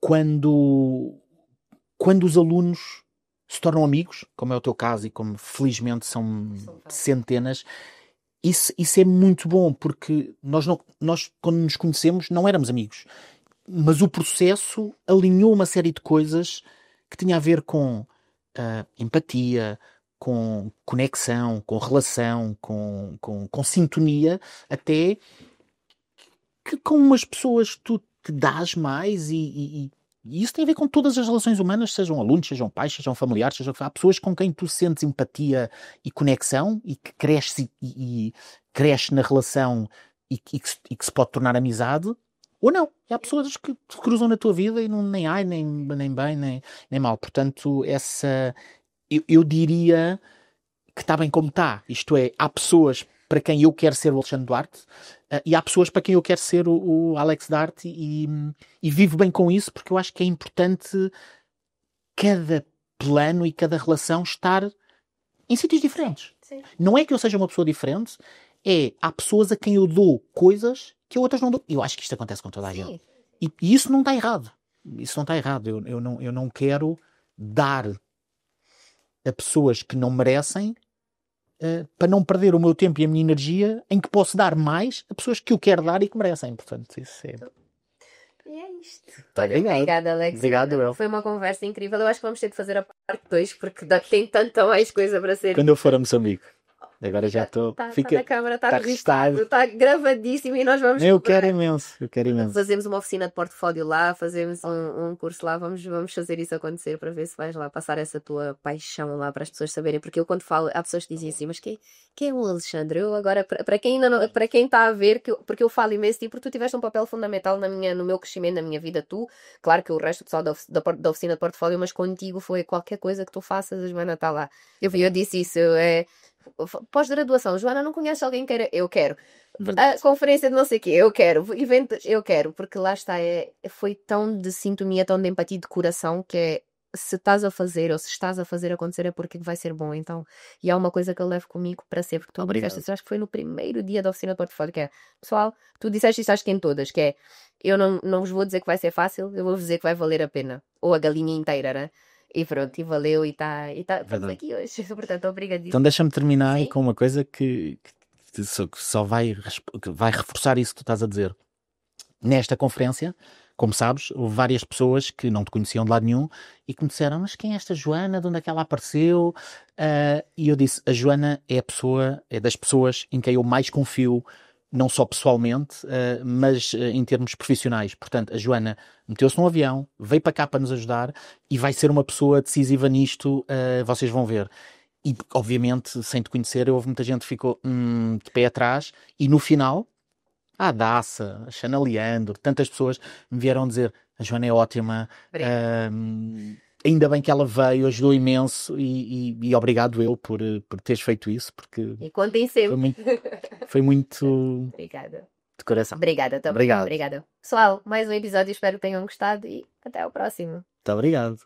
Speaker 2: quando os alunos se tornam amigos, como é o teu caso e como felizmente são centenas, isso é muito bom, porque nós quando nos conhecemos não éramos amigos, mas o processo alinhou uma série de coisas que tinha a ver com empatia, com conexão, com relação, com sintonia, até que com umas pessoas tu te dás mais e E isso tem a ver com todas as relações humanas, sejam alunos, sejam pais, sejam familiares, sejam... Há pessoas com quem tu sentes empatia e conexão e que cresce e cresce na relação e que se pode tornar amizade, ou não. E há pessoas que se cruzam na tua vida e não, nem ai, nem bem, nem mal. Portanto, eu diria que está bem como está. Isto é, há pessoas para quem eu quero ser o Alexandre Duarte e há pessoas para quem eu quero ser o Alex Duarte e vivo bem com isso, porque eu acho que é importante cada plano e cada relação estar em sítios diferentes.
Speaker 1: Sim.
Speaker 2: Não é que eu seja uma pessoa diferente, há pessoas a quem eu dou coisas que a outras não dou. Eu acho que isto acontece com toda a gente. E isso não está errado. Isso não está errado. Eu não quero dar a pessoas que não merecem para não perder o meu tempo e a minha energia em que posso dar mais a pessoas que eu quero dar e que merecem. Portanto, isso é...
Speaker 1: E é isto.
Speaker 2: Obrigada,
Speaker 1: Alex.
Speaker 2: Obrigado, eu.
Speaker 1: Foi uma conversa incrível. Eu acho que vamos ter de fazer a parte 2 porque tem tanta mais coisa para ser.
Speaker 2: Quando eu for a Moçambique. Agora já estou.
Speaker 1: Tá na câmara, está registado, está gravadíssimo e nós vamos.
Speaker 2: Eu quero imenso.
Speaker 1: Fazemos uma oficina de portfólio lá, fazemos um curso lá, vamos fazer isso acontecer para ver se vais lá passar essa tua paixão lá para as pessoas saberem. Porque eu quando falo, há pessoas que dizem assim, mas quem é o Alexandre? Eu agora, para quem ainda não, para quem está a ver, porque eu falo imenso, porque tu tiveste um papel fundamental no meu crescimento, na minha vida, tu, claro que o resto do pessoal da oficina de portfólio, mas contigo foi qualquer coisa que tu faças, a Joana está lá. Eu disse isso, pós-graduação, Joana, não conhece alguém que queira? Eu quero. A conferência de não sei o quê, eu quero. Eventos, eu quero. Porque lá está, foi tão de sintonia, tão de empatia de coração que se estás a fazer ou se estás a fazer acontecer é porque vai ser bom. Então, e há uma coisa que eu levo comigo para sempre, porque tu disseste, acho que foi no primeiro dia da oficina de portfólio, que é, pessoal, tu disseste isso acho que em todas, que é, eu não vos vou dizer que vai ser fácil, eu vou vos dizer que vai valer a pena. Ou a galinha inteira, né? E pronto, e valeu, e estamos aqui hoje. Portanto, obrigadíssimo.
Speaker 2: Então deixa-me terminar com uma coisa que só vai reforçar isso que tu estás a dizer. Nesta conferência, como sabes, houve várias pessoas que não te conheciam de lado nenhum e que me disseram, mas quem é esta Joana? De onde é que ela apareceu? E eu disse, a Joana é das pessoas em quem eu mais confio, não só pessoalmente, mas em termos profissionais. Portanto, a Joana meteu-se num avião, veio para cá para nos ajudar e vai ser uma pessoa decisiva nisto, vocês vão ver. E, obviamente, sem te conhecer, houve muita gente que ficou de pé atrás e no final, a Daça, a Xana Leandro, tantas pessoas me vieram dizer, a Joana é ótima, ainda bem que ela veio, ajudou imenso e obrigado eu por teres feito isso, porque
Speaker 1: e contem sempre.
Speaker 2: Foi muito
Speaker 1: obrigada
Speaker 2: de coração.
Speaker 1: Obrigada também. Obrigada. Pessoal, mais um episódio, espero que tenham gostado e até ao próximo.
Speaker 2: Muito obrigado.